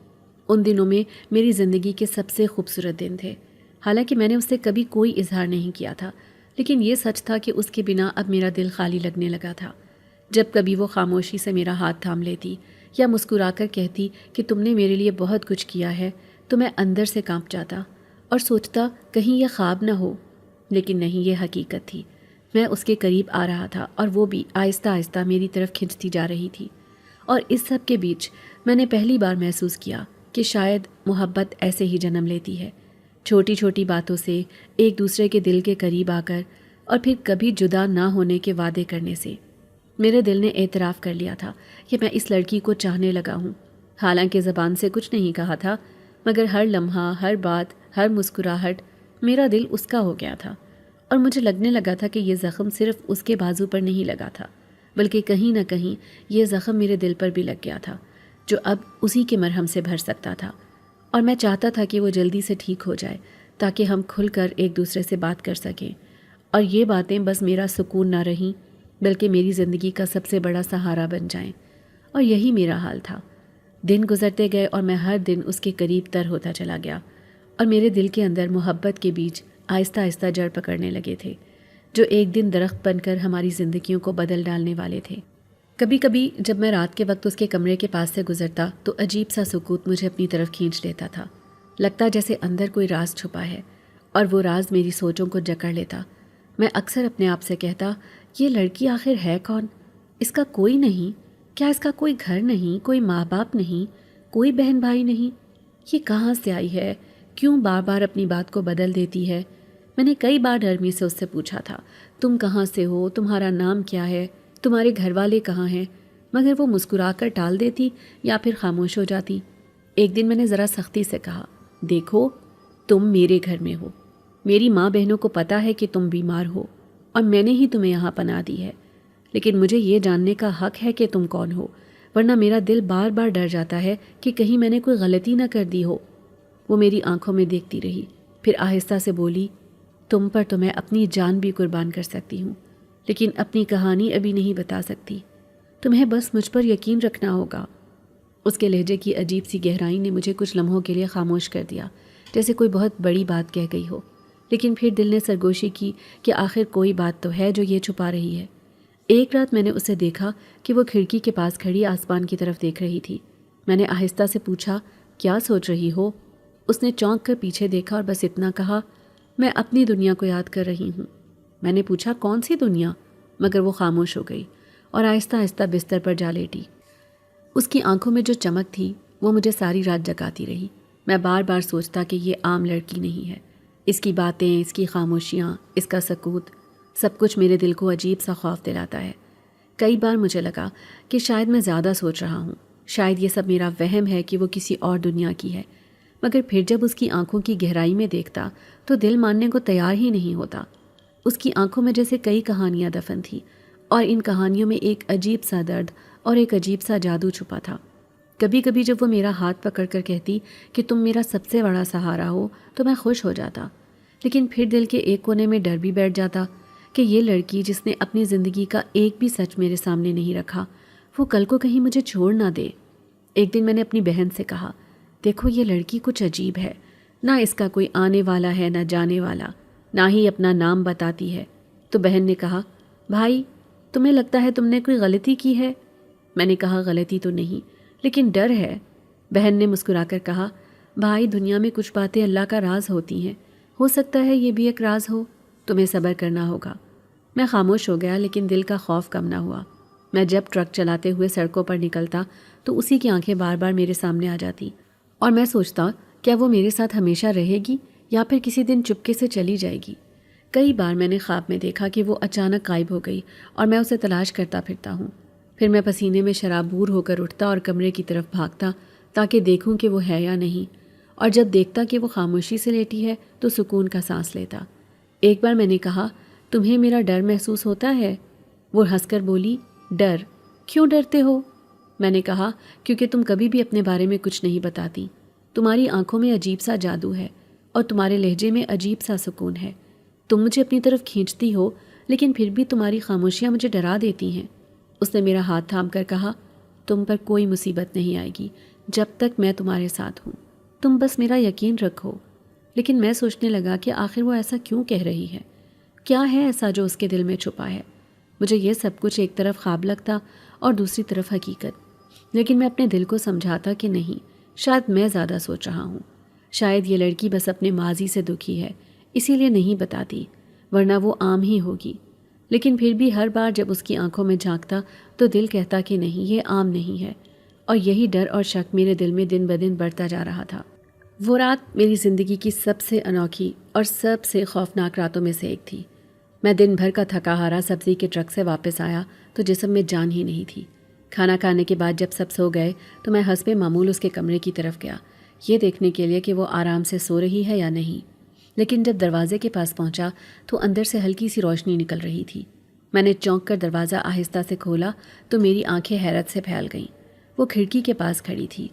ان دنوں میں میری زندگی کے سب سے خوبصورت دن تھے۔ حالانکہ میں نے اس سے کبھی کوئی اظہار نہیں کیا تھا، لیکن یہ سچ تھا کہ اس کے بنا اب میرا دل خالی لگنے لگا تھا۔ جب کبھی وہ خاموشی سے میرا ہاتھ تھام لیتی یا مسکرا کر کہتی کہ تم نے میرے لیے بہت کچھ کیا ہے، تو میں اندر سے کانپ جاتا اور سوچتا کہیں یہ خواب نہ ہو، لیکن نہیں، یہ حقیقت تھی۔ میں اس کے قریب آ رہا تھا اور وہ بھی آہستہ آہستہ میری طرف کھنچتی جا رہی تھی، اور اس سب کے بیچ میں نے پہلی بار محسوس کیا کہ شاید محبت ایسے ہی جنم لیتی ہے، چھوٹی چھوٹی باتوں سے، ایک دوسرے کے دل کے قریب آ کر، اور پھر کبھی جدا نہ ہونے کے وعدے کرنے سے۔ میرے دل نے اعتراف کر لیا تھا کہ میں اس لڑکی کو چاہنے لگا ہوں، حالانکہ زبان سے کچھ نہیں کہا تھا، مگر ہر لمحہ، ہر بات، ہر مسکراہٹ، میرا دل اس کا ہو گیا تھا، اور مجھے لگنے لگا تھا کہ یہ زخم صرف اس کے بازو پر نہیں لگا تھا، بلکہ کہیں نہ کہیں یہ زخم میرے دل پر بھی لگ گیا تھا، جو اب اسی کے مرہم سے بھر سکتا تھا۔ اور میں چاہتا تھا کہ وہ جلدی سے ٹھیک ہو جائے تاکہ ہم کھل کر ایک دوسرے سے بات کر سکیں، اور یہ باتیں بس میرا سکون نہ رہیں بلکہ میری زندگی کا سب سے بڑا سہارا بن جائیں۔ اور یہی میرا حال تھا۔ دن گزرتے گئے اور میں ہر دن اس کے قریب تر ہوتا چلا گیا، اور میرے دل کے اندر محبت کے بیج آہستہ آہستہ جڑ پکڑنے لگے تھے، جو ایک دن درخت بن کر ہماری زندگیوں کو بدل ڈالنے والے تھے۔ کبھی کبھی جب میں رات کے وقت اس کے کمرے کے پاس سے گزرتا تو عجیب سا سکوت مجھے اپنی طرف کھینچ لیتا تھا، لگتا جیسے اندر کوئی راز چھپا ہے، اور وہ راز میری سوچوں کو جکڑ لیتا۔ میں اکثر اپنے آپ سے کہتا یہ لڑکی آخر ہے کون؟ اس کا کوئی نہیں؟ کیا اس کا کوئی گھر نہیں، کوئی ماں باپ نہیں، کوئی بہن بھائی نہیں؟ یہ کہاں سے آئی ہے؟ کیوں بار بار اپنی بات کو بدل دیتی ہے؟ میں نے کئی بار نرمی سے اس سے پوچھا تھا تم کہاں سے ہو، تمہارا نام کیا ہے، تمہارے گھر والے کہاں ہیں، مگر وہ مسکرا کر ٹال دیتی یا پھر خاموش ہو جاتی۔ ایک دن میں نے ذرا سختی سے کہا دیکھو تم میرے گھر میں ہو، میری ماں بہنوں کو پتہ ہے کہ تم بیمار ہو اور میں نے ہی تمہیں یہاں پناہ دی ہے، لیکن مجھے یہ جاننے کا حق ہے کہ تم کون ہو، ورنہ میرا دل بار بار ڈر جاتا ہے کہ کہیں میں نے کوئی غلطی نہ کر دی ہو۔ وہ میری آنکھوں میں دیکھتی رہی، پھر آہستہ سے بولی تم پر تو میں اپنی جان بھی قربان کر سکتی ہوں، لیکن اپنی کہانی ابھی نہیں بتا سکتی، تمہیں بس مجھ پر یقین رکھنا ہوگا۔ اس کے لہجے کی عجیب سی گہرائی نے مجھے کچھ لمحوں کے لیے خاموش کر دیا، جیسے کوئی بہت بڑی بات کہہ گئی ہو، لیکن پھر دل نے سرگوشی کی کہ آخر کوئی بات تو ہے جو یہ چھپا رہی ہے۔ ایک رات میں نے اسے دیکھا کہ وہ کھڑکی کے پاس کھڑی آسمان کی طرف دیکھ رہی تھی۔ میں نے آہستہ سے پوچھا کیا سوچ رہی ہو؟ اس نے چونک کر پیچھے دیکھا اور بس اتنا کہا، میں اپنی دنیا کو یاد کر رہی ہوں۔ میں نے پوچھا، کون سی دنیا؟ مگر وہ خاموش ہو گئی اور آہستہ آہستہ بستر پر جا لیٹی۔ اس کی آنکھوں میں جو چمک تھی وہ مجھے ساری رات جگاتی رہی۔ میں بار بار سوچتا کہ یہ عام لڑکی نہیں ہے۔ اس کی باتیں، اس کی خاموشیاں، اس کا سکوت، سب کچھ میرے دل کو عجیب سا خوف دلاتا ہے۔ کئی بار مجھے لگا کہ شاید میں زیادہ سوچ رہا ہوں، شاید یہ سب میرا وہم ہے کہ وہ کسی اور دنیا کی ہے، مگر پھر جب اس کی آنکھوں کی گہرائی میں دیکھتا تو دل ماننے کو تیار ہی نہیں ہوتا۔ اس کی آنکھوں میں جیسے کئی کہانیاں دفن تھیں، اور ان کہانیوں میں ایک عجیب سا درد اور ایک عجیب سا جادو چھپا تھا۔ کبھی کبھی جب وہ میرا ہاتھ پکڑ کر کہتی کہ تم میرا سب سے بڑا سہارا ہو تو میں خوش ہو جاتا، لیکن پھر دل کے ایک کونے میں ڈر بھی بیٹھ جاتا کہ یہ لڑکی جس نے اپنی زندگی کا ایک بھی سچ میرے سامنے نہیں رکھا، وہ کل کو کہیں مجھے چھوڑ نہ دے۔ ایک دن میں نے اپنی بہن سے کہا، دیکھو یہ لڑکی کچھ عجیب ہے، نہ اس کا کوئی آنے والا ہے نہ جانے والا، نہ ہی اپنا نام بتاتی ہے۔ تو بہن نے کہا، بھائی تمہیں لگتا ہے تم نے کوئی غلطی کی ہے؟ میں نے کہا، غلطی تو نہیں لیکن ڈر ہے۔ بہن نے مسکرا کر کہا، بھائی دنیا میں کچھ باتیں اللہ کا راز ہوتی ہیں، ہو سکتا ہے یہ بھی ایک راز ہو، تمہیں صبر کرنا ہوگا۔ میں خاموش ہو گیا لیکن دل کا خوف کم نہ ہوا۔ میں جب ٹرک چلاتے ہوئے سڑکوں پر نکلتا تو اسی کی آنکھیں بار بار میرے سامنے آ جاتی اور میں سوچتا کیا وہ میرے ساتھ ہمیشہ رہے گی یا پھر کسی دن چپکے سے چلی جائے گی۔ کئی بار میں نے خواب میں دیکھا کہ وہ اچانک غائب ہو گئی اور میں اسے تلاش کرتا پھرتا ہوں۔ پھر میں پسینے میں شرابور ہو کر اٹھتا اور کمرے کی طرف بھاگتا تاکہ دیکھوں کہ وہ ہے یا نہیں، اور جب دیکھتا کہ وہ خاموشی سے لیٹی ہے تو سکون کا سانس لیتا۔ ایک بار میں نے کہا، تمہیں میرا ڈر محسوس ہوتا ہے؟ وہ ہنس کر بولی، ڈر؟ کیوں ڈرتے ہو؟ میں نے کہا، کیونکہ تم کبھی بھی اپنے بارے میں کچھ نہیں بتاتی۔ تمہاری آنکھوں میں عجیب سا جادو ہے اور تمہارے لہجے میں عجیب سا سکون ہے۔ تم مجھے اپنی طرف کھینچتی ہو لیکن پھر بھی تمہاری خاموشیاں مجھے ڈرا دیتی ہیں۔ اس نے میرا ہاتھ تھام کر کہا، تم پر کوئی مصیبت نہیں آئے گی جب تک میں تمہارے ساتھ ہوں، تم بس میرا یقین رکھو۔ لیکن میں سوچنے لگا کہ آخر وہ ایسا کیوں کہہ رہی ہے؟ کیا ہے ایسا جو اس کے دل میں چھپا ہے؟ مجھے یہ سب کچھ ایک طرف خواب لگتا اور دوسری طرف حقیقت، لیکن میں اپنے دل کو سمجھاتا کہ نہیں، شاید میں زیادہ سوچ رہا ہوں، شاید یہ لڑکی بس اپنے ماضی سے دکھی ہے اسی لیے نہیں بتاتی، ورنہ وہ عام ہی ہوگی۔ لیکن پھر بھی ہر بار جب اس کی آنکھوں میں جھانکتا تو دل کہتا کہ نہیں، یہ عام نہیں ہے، اور یہی ڈر اور شک میرے دل میں دن بدن بڑھتا جا رہا تھا۔ وہ رات میری زندگی کی سب سے انوکھی اور سب سے خوفناک راتوں میں سے ایک تھی۔ میں دن بھر کا تھکا ہارا سبزی کے ٹرک سے واپس آیا تو جسم میں جان ہی نہیں تھی۔ کھانا کھانے کے بعد جب سب سو گئے تو میں حسب معمول اس کے کمرے کی طرف گیا، یہ دیکھنے کے لیے کہ وہ آرام سے سو رہی ہے یا نہیں۔ لیکن جب دروازے کے پاس پہنچا تو اندر سے ہلکی سی روشنی نکل رہی تھی۔ میں نے چونک کر دروازہ آہستہ سے کھولا تو میری آنکھیں حیرت سے پھیل گئیں۔ وہ کھڑکی کے پاس کھڑی تھی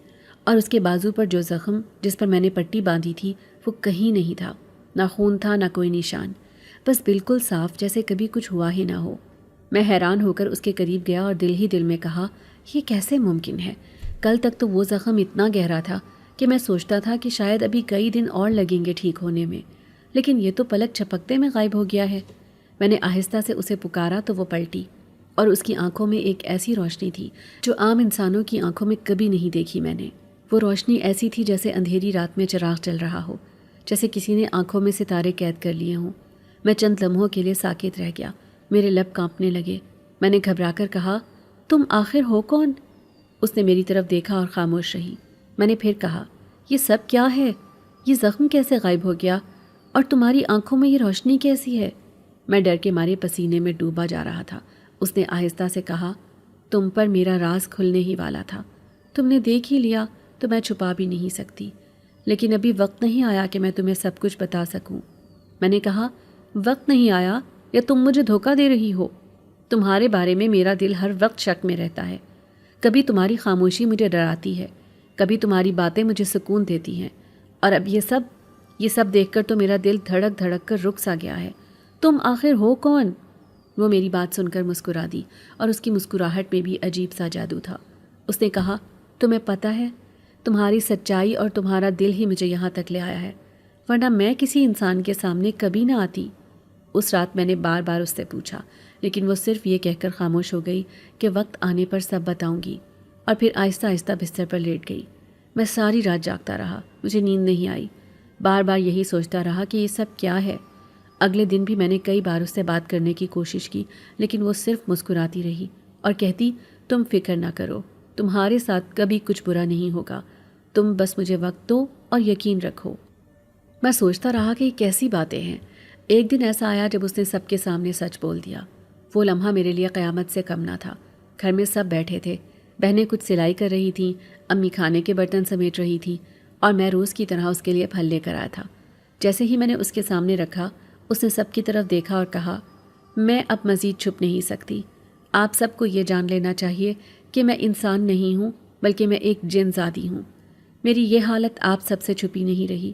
اور اس کے بازو پر جو زخم جس پر میں نے پٹی باندھی تھی وہ کہیں نہیں تھا، نہ خون تھا نہ کوئی نشان، بس بالکل صاف جیسے کبھی کچھ ہوا ہی نہ ہو۔ میں حیران ہو کر اس کے قریب گیا اور دل ہی دل میں کہا، یہ کیسے ممکن ہے؟ کل تک تو وہ زخم اتنا گہرا تھا کہ میں سوچتا تھا کہ شاید ابھی کئی دن اور لگیں گے ٹھیک ہونے میں، لیکن یہ تو پلک جھپکتے میں غائب ہو گیا ہے۔ میں نے آہستہ سے اسے پکارا تو وہ پلٹی اور اس کی آنکھوں میں ایک ایسی روشنی تھی جو عام انسانوں کی آنکھوں میں کبھی نہیں دیکھی میں نے۔ وہ روشنی ایسی تھی جیسے اندھیری رات میں چراغ جل رہا ہو، جیسے کسی نے آنکھوں میں ستارے قید کر لیے ہوں۔ میں چند لمحوں کے لیے ساکت رہ گیا، میرے لب کانپنے لگے۔ میں نے گھبرا کر کہا، تم آخر ہو کون؟ اس نے میری طرف دیکھا اور خاموش رہی۔ میں نے پھر کہا، یہ سب کیا ہے؟ یہ زخم کیسے غائب ہو گیا اور تمہاری آنکھوں میں یہ روشنی کیسی ہے؟ میں ڈر کے مارے پسینے میں ڈوبا جا رہا تھا۔ اس نے آہستہ سے کہا، تم پر میرا راز کھلنے ہی والا تھا، تم نے دیکھ ہی لیا تو میں چھپا بھی نہیں سکتی، لیکن ابھی وقت نہیں آیا کہ میں تمہیں سب کچھ بتا سکوں۔ میں نے کہا، وقت نہیں آیا یا تم مجھے دھوکہ دے رہی ہو؟ تمہارے بارے میں میرا دل ہر وقت شک میں رہتا ہے، کبھی تمہاری خاموشی مجھے ڈراتی ہے، کبھی تمہاری باتیں مجھے سکون دیتی ہیں، اور اب یہ سب دیکھ کر تو میرا دل دھڑک دھڑک کر رک سا گیا ہے۔ تم آخر ہو کون؟ وہ میری بات سن کر مسکرا دی اور اس کی مسکراہٹ میں بھی عجیب سا جادو تھا۔ اس نے کہا، تمہیں پتہ ہے، تمہاری سچائی اور تمہارا دل ہی مجھے یہاں تک لے آیا ہے، ورنہ میں کسی انسان کے سامنے کبھی نہ آتی۔ اس رات میں نے بار بار اس سے پوچھا، لیکن وہ صرف یہ کہہ کر خاموش ہو گئی کہ وقت آنے پر سب بتاؤں گی، اور پھر آہستہ آہستہ بستر پر لیٹ گئی۔ میں ساری رات جاگتا رہا، مجھے نیند نہیں آئی، بار بار یہی سوچتا رہا کہ یہ سب کیا ہے۔ اگلے دن بھی میں نے کئی بار اس سے بات کرنے کی کوشش کی، لیکن وہ صرف مسکراتی رہی اور کہتی تم فکر نہ کرو، تمہارے ساتھ کبھی کچھ برا نہیں ہوگا، تم بس مجھے وقت دو اور یقین رکھو۔ میں سوچتا رہا کہ یہ کیسی باتیں ہیں۔ ایک دن ایسا آیا جب اس نے سب کے سامنے سچ بول دیا۔ وہ لمحہ میرے لیے قیامت سے کم نہ تھا۔ گھر میں سب بیٹھے تھے، بہنیں کچھ سلائی کر رہی تھیں، امی کھانے کے برتن سمیٹ رہی تھی اور میں روز کی طرح اس کے لیے پھل لے کر آیا تھا۔ جیسے ہی میں نے اس کے سامنے رکھا، اس نے سب کی طرف دیکھا اور کہا میں اب مزید چھپ نہیں سکتی، آپ سب کو یہ جان لینا چاہیے کہ میں انسان نہیں ہوں بلکہ میں ایک جن زادی ہوں۔ میری یہ حالت آپ سب سے چھپی نہیں رہی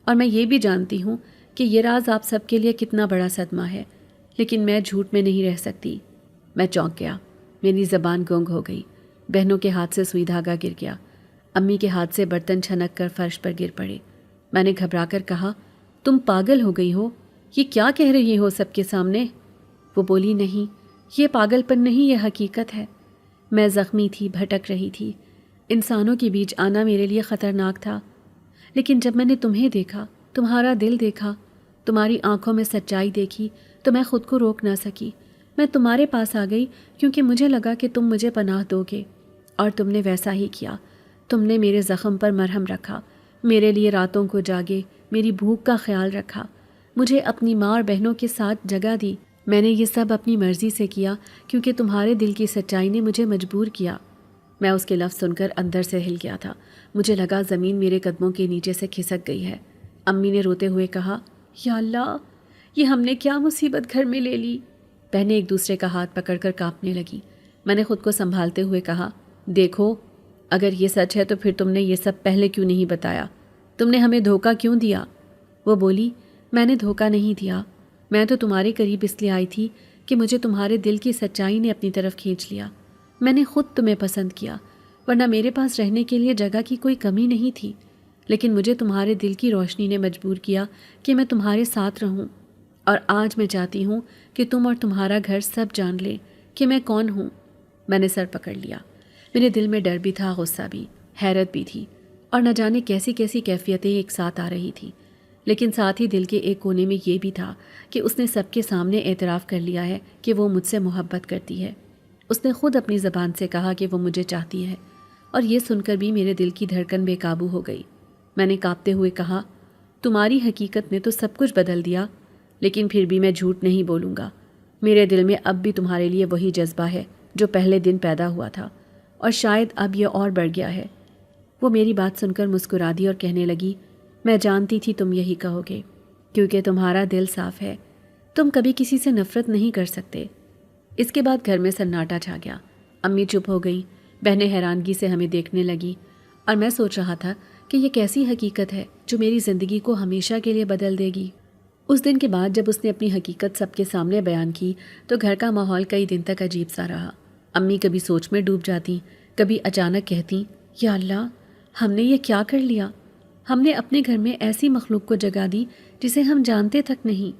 اور میں یہ بھی جانتی ہوں کہ یہ راز آپ سب کے لیے کتنا بڑا صدمہ ہے، لیکن میں جھوٹ میں نہیں رہ سکتی۔ میں چونک گیا، میری زبان گونگ ہو گئی، بہنوں کے ہاتھ سے سوئی دھاگا گر گیا، امی کے ہاتھ سے برتن چھنک کر فرش پر گر پڑے۔ میں نے گھبرا کر کہا تم پاگل ہو گئی ہو، یہ کیا کہہ رہی ہو سب کے سامنے؟ وہ بولی نہیں، یہ پاگل پن نہیں، یہ حقیقت ہے۔ میں زخمی تھی، بھٹک رہی تھی، انسانوں کے بیچ آنا میرے لیے خطرناک تھا، لیکن جب میں نے تمہیں دیکھا، تمہارا دل دیکھا، تمہاری آنکھوں میں سچائی دیکھی تو میں خود کو روک نہ سکی۔ میں تمہارے پاس آ گئی کیونکہ مجھے لگا کہ تم مجھے پناہ دو گے، اور تم نے ویسا ہی کیا۔ تم نے میرے زخم پر مرہم رکھا، میرے لیے راتوں کو جاگے، میری بھوک کا خیال رکھا، مجھے اپنی ماں اور بہنوں کے ساتھ جگہ دی۔ میں نے یہ سب اپنی مرضی سے کیا کیونکہ تمہارے دل کی سچائی نے مجھے مجبور کیا۔ میں اس کے لفظ سن کر اندر سے ہل گیا تھا، مجھے لگا زمین میرے قدموں کے نیچے سے کھسک گئی ہے۔ امی نے روتے ہوئے کہا یا اللہ، یہ ہم نے کیا مصیبت گھر میں لے لی۔ بہنیں ایک دوسرے کا ہاتھ پکڑ کر کانپنے لگی۔ میں نے خود کو سنبھالتے ہوئے کہا دیکھو، اگر یہ سچ ہے تو پھر تم نے یہ سب پہلے کیوں نہیں بتایا؟ تم نے ہمیں دھوکہ کیوں دیا؟ وہ بولی میں نے دھوکہ نہیں دیا، میں تو تمہارے قریب اس لیے آئی تھی کہ مجھے تمہارے دل کی سچائی نے اپنی طرف کھینچ لیا۔ میں نے خود تمہیں پسند کیا، ورنہ میرے پاس رہنے کے لیے جگہ کی کوئی کمی نہیں تھی، لیکن مجھے تمہارے دل کی روشنی نے مجبور کیا کہ میں تمہارے ساتھ رہوں، اور آج میں چاہتی ہوں کہ تم اور تمہارا گھر سب جان لیں کہ میں کون ہوں۔ میں نے سر پکڑ لیا، میرے دل میں ڈر بھی تھا، غصہ بھی، حیرت بھی تھی، اور نہ جانے کیسی کیسی کیفیتیں ایک ساتھ آ رہی تھیں، لیکن ساتھ ہی دل کے ایک کونے میں یہ بھی تھا کہ اس نے سب کے سامنے اعتراف کر لیا ہے کہ وہ مجھ سے محبت کرتی ہے۔ اس نے خود اپنی زبان سے کہا کہ وہ مجھے چاہتی ہے، اور یہ سن کر بھی میرے دل کی دھڑکن بے قابو ہو گئی۔ میں نے کانپتے ہوئے کہا تمہاری حقیقت نے تو سب کچھ بدل دیا، لیکن پھر بھی میں جھوٹ نہیں بولوں گا۔ میرے دل میں اب بھی تمہارے لیے وہی جذبہ ہے جو پہلے دن پیدا ہوا تھا، اور شاید اب یہ اور بڑھ گیا ہے۔ وہ میری بات سن کر مسکرا دی اور کہنے لگی میں جانتی تھی تم یہی کہو گے، کیونکہ تمہارا دل صاف ہے، تم کبھی کسی سے نفرت نہیں کر سکتے۔ اس کے بعد گھر میں سناٹا چھا گیا، امی چپ ہو گئی، بہنیں حیرانگی سے ہمیں دیکھنے لگی، اور میں سوچ رہا تھا کہ یہ کیسی حقیقت ہے جو میری زندگی کو ہمیشہ کے لیے بدل دے گی۔ اس دن کے بعد جب اس نے اپنی حقیقت سب کے سامنے بیان کی تو گھر کا ماحول کئی دن تک عجیب سا رہا۔ امی کبھی سوچ میں ڈوب جاتی، کبھی اچانک کہتی یا اللہ، ہم نے یہ کیا کر لیا؟ ہم نے اپنے گھر میں ایسی مخلوق کو جگہ دی جسے ہم جانتے تک نہیں۔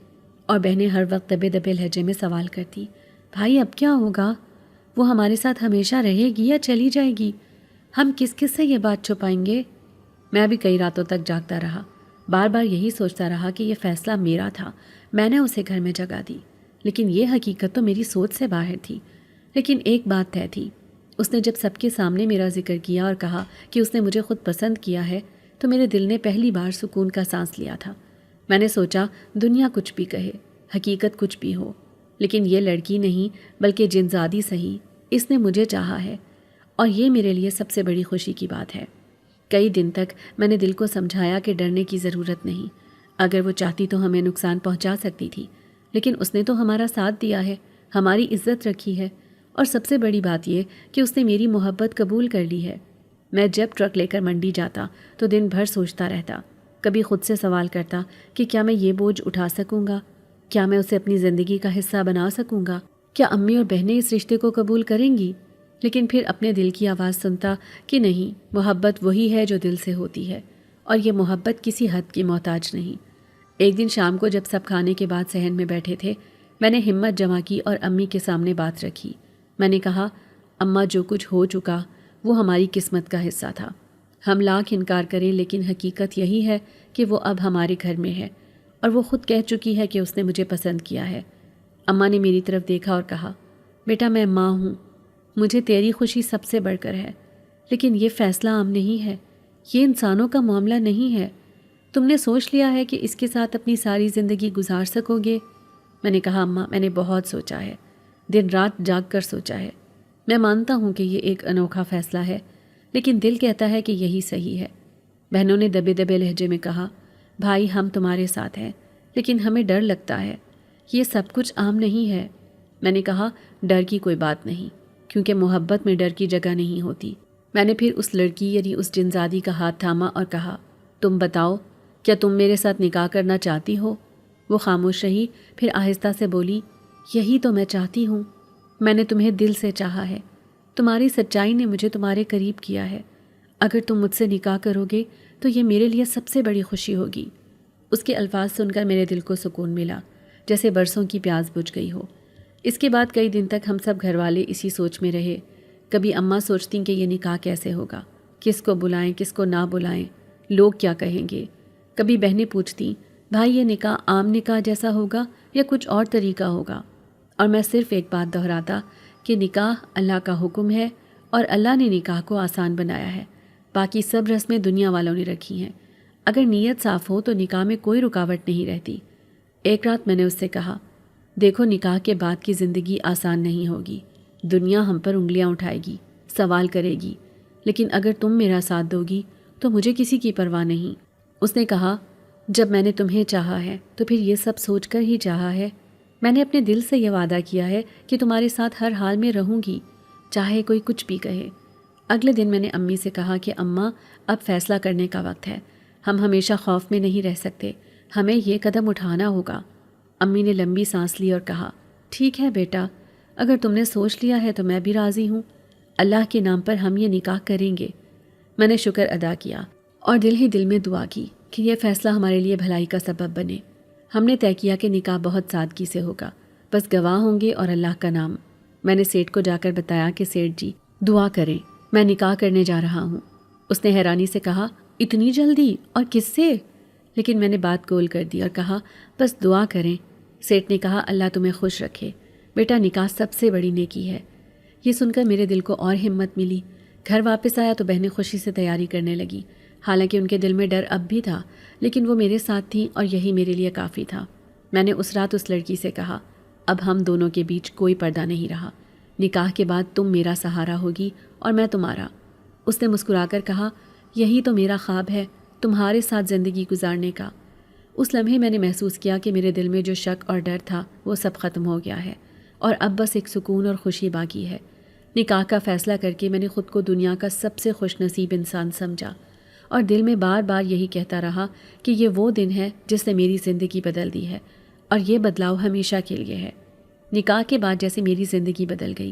اور بہنیں ہر وقت دبے دبے لہجے میں سوال کرتی بھائی اب کیا ہوگا؟ وہ ہمارے ساتھ ہمیشہ رہے گی یا چلی جائے گی؟ ہم کس کس سے یہ بات چھپائیں گے؟ میں بھی کئی راتوں تک جاگتا رہا، بار بار یہی سوچتا رہا کہ یہ فیصلہ میرا تھا، میں نے اسے گھر میں جگہ دی، لیکن یہ حقیقت تو میری سوچ سے باہر تھی۔ لیکن ایک بات طے تھی، اس نے جب سب کے سامنے میرا ذکر کیا اور کہا کہ اس نے مجھے خود پسند کیا ہے تو میرے دل نے پہلی بار سکون کا سانس لیا تھا۔ میں نے سوچا دنیا کچھ بھی کہے، حقیقت کچھ بھی ہو، لیکن یہ لڑکی نہیں بلکہ جنزادی صحیح، اس نے مجھے چاہا ہے، اور یہ میرے لیے سب سے بڑی خوشی کی بات ہے۔ کئی دن تک میں نے دل کو سمجھایا کہ ڈرنے کی ضرورت نہیں، اگر وہ چاہتی تو ہمیں نقصان پہنچا سکتی تھی، لیکن اس نے تو ہمارا ساتھ دیا ہے، ہماری عزت رکھی ہے، اور سب سے بڑی بات یہ کہ اس نے میری محبت قبول کر لی ہے۔ میں جب ٹرک لے کر منڈی جاتا تو دن بھر سوچتا رہتا، کبھی خود سے سوال کرتا کہ کیا میں یہ بوجھ اٹھا سکوں گا؟ کیا میں اسے اپنی زندگی کا حصہ بنا سکوں گا؟ کیا امی اور بہنیں اس رشتے کو قبول کریں گی؟ لیکن پھر اپنے دل کی آواز سنتا کہ نہیں، محبت وہی ہے جو دل سے ہوتی ہے، اور یہ محبت کسی حد کی محتاج نہیں۔ ایک دن شام کو جب سب کھانے کے بعد صحن میں بیٹھے تھے، میں نے ہمت جمع کی اور امی کے سامنے بات رکھی۔ میں نے کہا اماں، جو کچھ ہو چکا وہ ہماری قسمت کا حصہ تھا، ہم لاکھ انکار کریں لیکن حقیقت یہی ہے کہ وہ اب ہمارے گھر میں ہے اور وہ خود کہہ چکی ہے کہ اس نے مجھے پسند کیا ہے۔ اماں نے میری طرف دیکھا اور کہا، بیٹا میں ماں ہوں، مجھے تیری خوشی سب سے بڑھ کر ہے، لیکن یہ فیصلہ عام نہیں ہے، یہ انسانوں کا معاملہ نہیں ہے۔ تم نے سوچ لیا ہے کہ اس کے ساتھ اپنی ساری زندگی گزار سکو گے؟ میں نے کہا، اماں میں نے بہت سوچا ہے، دن رات جاگ کر سوچا ہے۔ میں مانتا ہوں کہ یہ ایک انوکھا فیصلہ ہے، لیکن دل کہتا ہے کہ یہی صحیح ہے۔ بہنوں نے دبے دبے لہجے میں کہا، بھائی ہم تمہارے ساتھ ہیں، لیکن ہمیں ڈر لگتا ہے، یہ سب کچھ عام نہیں ہے۔ میں نے کہا، ڈر کی کوئی بات نہیں، کیونکہ محبت میں ڈر کی جگہ نہیں ہوتی۔ میں نے پھر اس لڑکی یعنی اس جنزادی کا ہاتھ تھاما اور کہا، تم بتاؤ، کیا تم میرے ساتھ نکاح کرنا چاہتی ہو؟ وہ خاموش رہی، پھر آہستہ سے بولی، یہی تو میں چاہتی ہوں، میں نے تمہیں دل سے چاہا ہے، تمہاری سچائی نے مجھے تمہارے قریب کیا ہے، اگر تم مجھ سے نکاح کرو گے تو یہ میرے لیے سب سے بڑی خوشی ہوگی۔ اس کے الفاظ سن کر میرے دل کو سکون ملا، جیسے برسوں کی پیاس بجھ گئی ہو۔ اس کے بعد کئی دن تک ہم سب گھر والے اسی سوچ میں رہے۔ کبھی اماں سوچتیں کہ یہ نکاح کیسے ہوگا، کس کو بلائیں کس کو نہ بلائیں، لوگ کیا کہیں گے۔ کبھی بہنیں پوچھتیں، بھائی یہ نکاح عام نکاح جیسا ہوگا یا کچھ اور طریقہ ہوگا، اور میں صرف ایک بات دہراتا کہ نکاح اللہ کا حکم ہے اور اللہ نے نکاح کو آسان بنایا ہے، باقی سب رسمیں دنیا والوں نے رکھی ہیں، اگر نیت صاف ہو تو نکاح میں کوئی رکاوٹ نہیں رہتی۔ ایک رات میں نے اس سے کہا، دیکھو نکاح کے بعد کی زندگی آسان نہیں ہوگی، دنیا ہم پر انگلیاں اٹھائے گی، سوال کرے گی، لیکن اگر تم میرا ساتھ دو گی تو مجھے کسی کی پرواہ نہیں۔ اس نے کہا، جب میں نے تمہیں چاہا ہے تو پھر یہ سب سوچ کر ہی چاہا ہے، میں نے اپنے دل سے یہ وعدہ کیا ہے کہ تمہارے ساتھ ہر حال میں رہوں گی، چاہے کوئی کچھ بھی کہے۔ اگلے دن میں نے امی سے کہا کہ اماں اب فیصلہ کرنے کا وقت ہے، ہم ہمیشہ خوف میں نہیں رہ سکتے، ہمیں یہ قدم اٹھانا ہوگا۔ امی نے لمبی سانس لی اور کہا، ٹھیک ہے بیٹا، اگر تم نے سوچ لیا ہے تو میں بھی راضی ہوں، اللہ کے نام پر ہم یہ نکاح کریں گے۔ میں نے شکر ادا کیا اور دل ہی دل میں دعا کی کہ یہ فیصلہ ہمارے لیے بھلائی کا سبب بنے۔ ہم نے طے کیا کہ نکاح بہت سادگی سے ہوگا، بس گواہ ہوں گے اور اللہ کا نام۔ میں نے سیٹھ کو جا کر بتایا کہ سیٹھ جی دعا کریں، میں نکاح کرنے جا رہا ہوں۔ اس نے حیرانی سے کہا، اتنی جلدی اور کس سے؟ لیکن میں نے بات گول کر دی اور کہا، بس دعا کریں۔ سیٹھ نے کہا، اللہ تمہیں خوش رکھے بیٹا، نکاح سب سے بڑی نیکی ہے۔ یہ سن کر میرے دل کو اور ہمت ملی۔ گھر واپس آیا تو بہنیں خوشی سے تیاری کرنے لگی، حالانکہ ان کے دل میں ڈر اب بھی تھا، لیکن وہ میرے ساتھ تھیں اور یہی میرے لیے کافی تھا۔ میں نے اس رات اس لڑکی سے کہا، اب ہم دونوں کے بیچ کوئی پردہ نہیں رہا، نکاح کے بعد تم میرا سہارا ہوگی اور میں تمہارا۔ اس نے مسکرا کر کہا، یہی تو میرا خواب ہے، تمہارے ساتھ زندگی گزارنے کا۔ اس لمحے میں نے محسوس کیا کہ میرے دل میں جو شک اور ڈر تھا وہ سب ختم ہو گیا ہے اور اب بس ایک سکون اور خوشی باقی ہے۔ نکاح کا فیصلہ کر کے میں نے خود کو دنیا کا سب سے خوش نصیب انسان سمجھا اور دل میں بار بار یہی کہتا رہا کہ یہ وہ دن ہے جس نے میری زندگی بدل دی ہے اور یہ بدلاؤ ہمیشہ کے لیے ہے۔ نکاح کے بعد جیسے میری زندگی بدل گئی،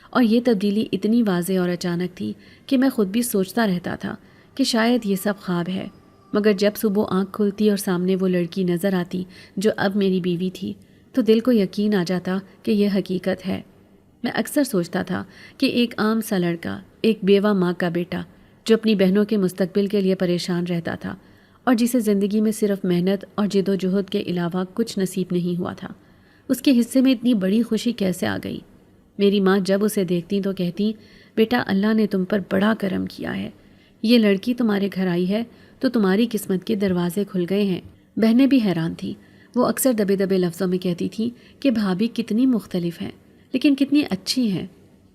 اور یہ تبدیلی اتنی واضح اور اچانک تھی کہ میں خود بھی سوچتا رہتا تھا کہ شاید یہ سب خواب ہے، مگر جب صبح آنکھ کھلتی اور سامنے وہ لڑکی نظر آتی جو اب میری بیوی تھی تو دل کو یقین آ جاتا کہ یہ حقیقت ہے۔ میں اکثر سوچتا تھا کہ ایک عام سا لڑکا، ایک بیوہ ماں کا بیٹا جو اپنی بہنوں کے مستقبل کے لیے پریشان رہتا تھا اور جسے زندگی میں صرف محنت اور جد و جہد کے علاوہ کچھ نصیب نہیں ہوا تھا، اس کے حصے میں اتنی بڑی خوشی کیسے آ گئی؟ میری ماں جب اسے دیکھتی تو کہتی، بیٹا اللہ نے تم پر بڑا کرم کیا ہے، یہ لڑکی تمہارے گھر آئی ہے تو تمہاری قسمت کے دروازے کھل گئے ہیں۔ بہنیں بھی حیران تھیں، وہ اکثر دبے دبے لفظوں میں کہتی تھیں کہ بھابھی کتنی مختلف ہیں لیکن کتنی اچھی ہیں۔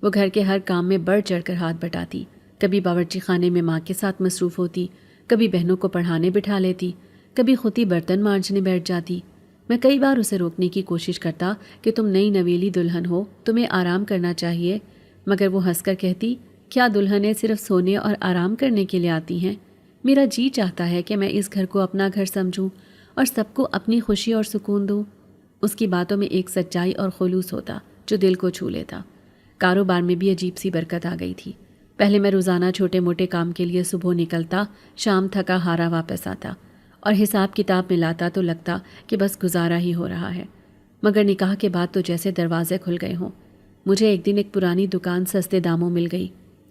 وہ گھر کے ہر کام میں بڑھ چڑھ کر ہاتھ بٹاتی، کبھی باورچی خانے میں ماں کے ساتھ مصروف ہوتی، کبھی بہنوں کو پڑھانے بٹھا لیتی، کبھی خود ہی برتن مانجنے بیٹھ جاتی۔ میں کئی بار اسے روکنے کی کوشش کرتا کہ تم نئی نویلی دلہن ہو، تمہیں آرام کرنا چاہیے، مگر وہ ہنس کر کہتی، کیا دلہنیں صرف سونے اور آرام کرنے کے لیے آتی ہیں؟ میرا جی چاہتا ہے کہ میں اس گھر کو اپنا گھر سمجھوں اور سب کو اپنی خوشی اور سکون دوں۔ اس کی باتوں میں ایک سچائی اور خلوص ہوتا جو دل کو چھو لیتا۔ کاروبار میں بھی عجیب سی برکت آ گئی تھی۔ پہلے میں روزانہ چھوٹے موٹے کام کے لیے صبح نکلتا، شام تھکا ہارا واپس آتا اور حساب کتاب میں لاتا تو لگتا کہ بس گزارا ہی ہو رہا ہے، مگر نکاح کے بعد تو جیسے دروازے کھل گئے ہوں۔ مجھے ایک دن ایک پرانی دکان سستے داموں مل گئی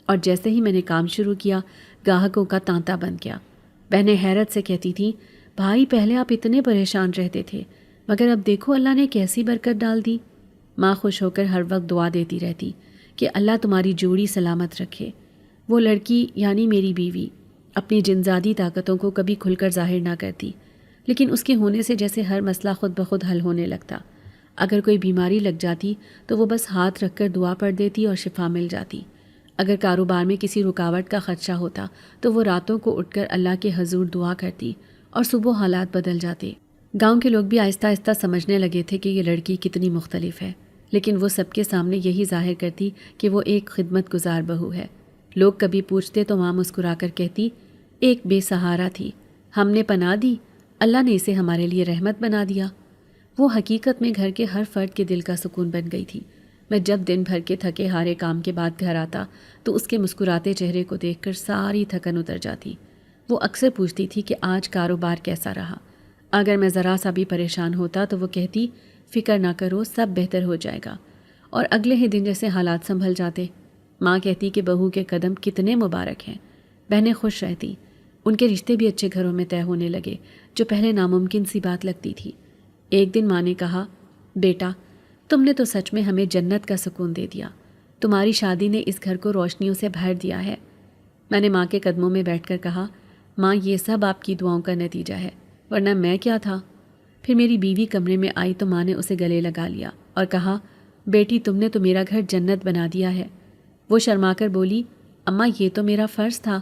اور جیسے ہی میں نے کام شروع کیا گاہکوں کا تانتا بن گیا۔ بہنیں حیرت سے کہتی تھیں، بھائی پہلے آپ اتنے پریشان رہتے تھے مگر اب دیکھو اللہ نے کیسی برکت ڈال دی۔ ماں خوش ہو کر ہر وقت دعا دیتی رہتی کہ اللہ تمہاری جوڑی سلامت رکھے۔ وہ لڑکی یعنی میری بیوی اپنی جنزادی طاقتوں کو کبھی کھل کر ظاہر نہ کرتی، لیکن اس کے ہونے سے جیسے ہر مسئلہ خود بخود حل ہونے لگتا۔ اگر کوئی بیماری لگ جاتی تو وہ بس ہاتھ رکھ کر دعا پڑھ دیتی اور شفا مل جاتی۔ اگر کاروبار میں کسی رکاوٹ کا خدشہ ہوتا تو وہ راتوں کو اٹھ کر اللہ کے حضور دعا کرتی اور صبح حالات بدل جاتے۔ گاؤں کے لوگ بھی آہستہ آہستہ سمجھنے لگے تھے کہ یہ لڑکی کتنی مختلف ہے، لیکن وہ سب کے سامنے یہی ظاہر کرتی کہ وہ ایک خدمت گزار بہو ہے۔ لوگ کبھی پوچھتے تو ماں مسکرا کر کہتی، ایک بے سہارا تھی، ہم نے پناہ دی، اللہ نے اسے ہمارے لیے رحمت بنا دیا۔ وہ حقیقت میں گھر کے ہر فرد کے دل کا سکون بن گئی تھی۔ میں جب دن بھر کے تھکے ہارے کام کے بعد گھر آتا تو اس کے مسکراتے چہرے کو دیکھ کر ساری تھکن اتر جاتی۔ وہ اکثر پوچھتی تھی کہ آج کاروبار کیسا رہا۔ اگر میں ذرا سا بھی پریشان ہوتا تو وہ کہتی، فکر نہ کرو، سب بہتر ہو جائے گا، اور اگلے ہی دن جیسے حالات سنبھل جاتے۔ ماں کہتی کہ بہو کے قدم کتنے مبارک ہیں۔ بہنیں خوش رہتی، ان کے رشتے بھی اچھے گھروں میں طے ہونے لگے، جو پہلے ناممکن سی بات لگتی تھی۔ ایک دن ماں نے کہا، بیٹا تم نے تو سچ میں ہمیں جنت کا سکون دے دیا، تمہاری شادی نے اس گھر کو روشنیوں سے بھر دیا ہے۔ میں نے ماں کے قدموں میں بیٹھ کر کہا، ماں یہ سب آپ کی دعاؤں کا نتیجہ ہے، ورنہ میں کیا تھا۔ پھر میری بیوی کمرے میں آئی تو ماں نے اسے گلے لگا لیا اور کہا، بیٹی تم نے تو میرا گھر جنت بنا دیا ہے۔ وہ شرما کر بولی، اماں یہ تو میرا فرض تھا۔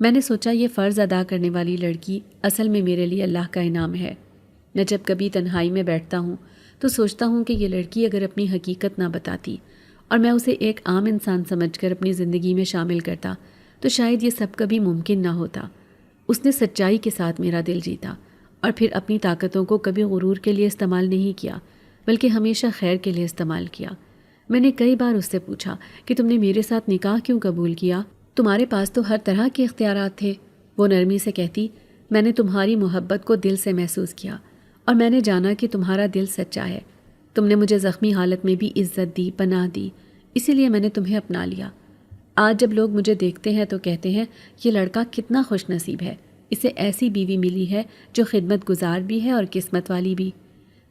میں نے سوچا یہ فرض ادا کرنے والی لڑکی اصل میں میرے لیے اللہ کا انعام ہے۔ میں جب کبھی تنہائی میں بیٹھتا ہوں تو سوچتا ہوں کہ یہ لڑکی اگر اپنی حقیقت نہ بتاتی اور میں اسے ایک عام انسان سمجھ کر اپنی زندگی میں شامل کرتا تو شاید یہ سب کبھی ممکن نہ ہوتا۔ اس نے سچائی کے ساتھ میرا دل جیتا اور پھر اپنی طاقتوں کو کبھی غرور کے لیے استعمال نہیں کیا بلکہ ہمیشہ خیر کے لیے استعمال کیا۔ میں نے کئی بار اس سے پوچھا کہ تم نے میرے ساتھ نکاح کیوں قبول کیا؟ تمہارے پاس تو ہر طرح کے اختیارات تھے۔ وہ نرمی سے کہتی، میں نے تمہاری محبت کو دل سے محسوس کیا اور میں نے جانا کہ تمہارا دل سچا ہے۔ تم نے مجھے زخمی حالت میں بھی عزت دی، پناہ دی، اسی لیے میں نے تمہیں اپنا لیا۔ آج جب لوگ مجھے دیکھتے ہیں تو کہتے ہیں یہ لڑکا کتنا خوش نصیب ہے، اسے ایسی بیوی ملی ہے جو خدمت گزار بھی ہے اور قسمت والی بھی۔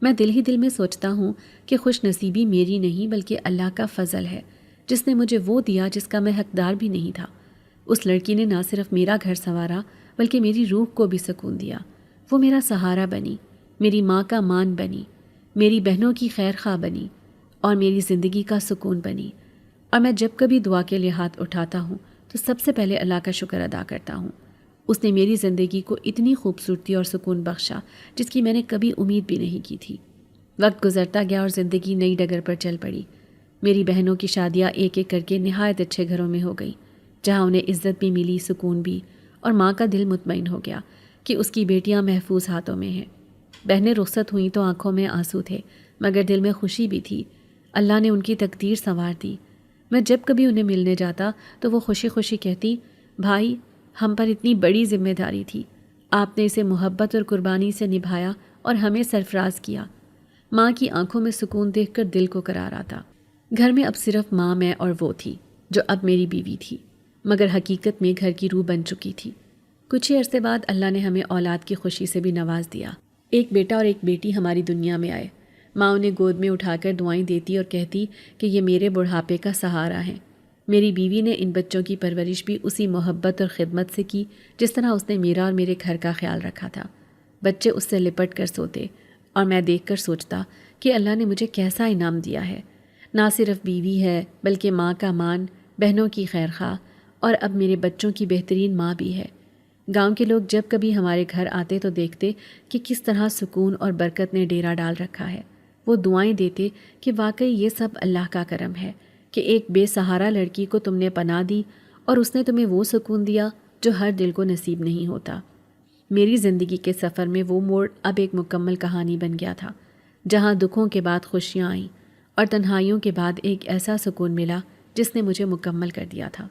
میں دل ہی دل میں سوچتا ہوں کہ خوش نصیبی میری نہیں بلکہ اللہ کا فضل ہے، جس نے مجھے وہ دیا جس کا میں حقدار بھی نہیں تھا۔ اس لڑکی نے نہ صرف میرا گھر سنوارا بلکہ میری روح کو بھی سکون دیا۔ وہ میرا سہارا بنی، میری ماں کا مان بنی، میری بہنوں کی خیر خواہ بنی اور میری زندگی کا سکون بنی۔ اور میں جب کبھی دعا کے لیے ہاتھ اٹھاتا ہوں تو سب سے پہلے اللہ کا شکر ادا کرتا ہوں۔ اس نے میری زندگی کو اتنی خوبصورتی اور سکون بخشا جس کی میں نے کبھی امید بھی نہیں کی تھی۔ وقت گزرتا گیا اور زندگی نئی ڈگر پر چل پڑی۔ میری بہنوں کی شادیاں ایک ایک کر کے نہایت اچھے گھروں میں ہو گئیں، جہاں انہیں عزت بھی ملی، سکون بھی، اور ماں کا دل مطمئن ہو گیا کہ اس کی بیٹیاں محفوظ ہاتھوں میں ہیں۔ بہنیں رخصت ہوئیں تو آنکھوں میں آنسو تھے مگر دل میں خوشی بھی تھی۔ اللہ نے ان کی تقدیر سنوار دی۔ میں جب کبھی انہیں ملنے جاتا تو وہ خوشی خوشی کہتی، بھائی ہم پر اتنی بڑی ذمہ داری تھی، آپ نے اسے محبت اور قربانی سے نبھایا اور ہمیں سرفراز کیا۔ ماں کی آنکھوں میں سکون دیکھ کر دل کو قرار آتا۔ گھر میں اب صرف ماں، میں اور وہ تھی جو اب میری بیوی تھی، مگر حقیقت میں گھر کی روح بن چکی تھی۔ کچھ ہی عرصے بعد اللہ نے ہمیں اولاد کی خوشی سے بھی نواز دیا۔ ایک بیٹا اور ایک بیٹی ہماری دنیا میں آئے۔ ماں انہیں گود میں اٹھا کر دعائیں دیتی اور کہتی کہ یہ میرے بڑھاپے کا سہارا ہیں۔ میری بیوی نے ان بچوں کی پرورش بھی اسی محبت اور خدمت سے کی جس طرح اس نے میرا اور میرے گھر کا خیال رکھا تھا۔ بچے اس سے لپٹ کر سوتے اور میں دیکھ کر سوچتا کہ اللہ نے مجھے کیسا انعام دیا ہے۔ نہ صرف بیوی ہے بلکہ ماں کا مان، بہنوں کی خیر خواہ، اور اب میرے بچوں کی بہترین ماں بھی ہے۔ گاؤں کے لوگ جب کبھی ہمارے گھر آتے تو دیکھتے کہ کس طرح سکون اور برکت نے ڈیرا ڈال رکھا ہے۔ وہ دعائیں دیتے کہ واقعی یہ سب اللہ کا کرم ہے کہ ایک بے سہارا لڑکی کو تم نے پناہ دی اور اس نے تمہیں وہ سکون دیا جو ہر دل کو نصیب نہیں ہوتا۔ میری زندگی کے سفر میں وہ موڑ اب ایک مکمل کہانی بن گیا تھا، جہاں دکھوں کے بعد خوشیاں آئیں اور تنہائیوں کے بعد ایک ایسا سکون ملا جس نے مجھے مکمل کر دیا تھا۔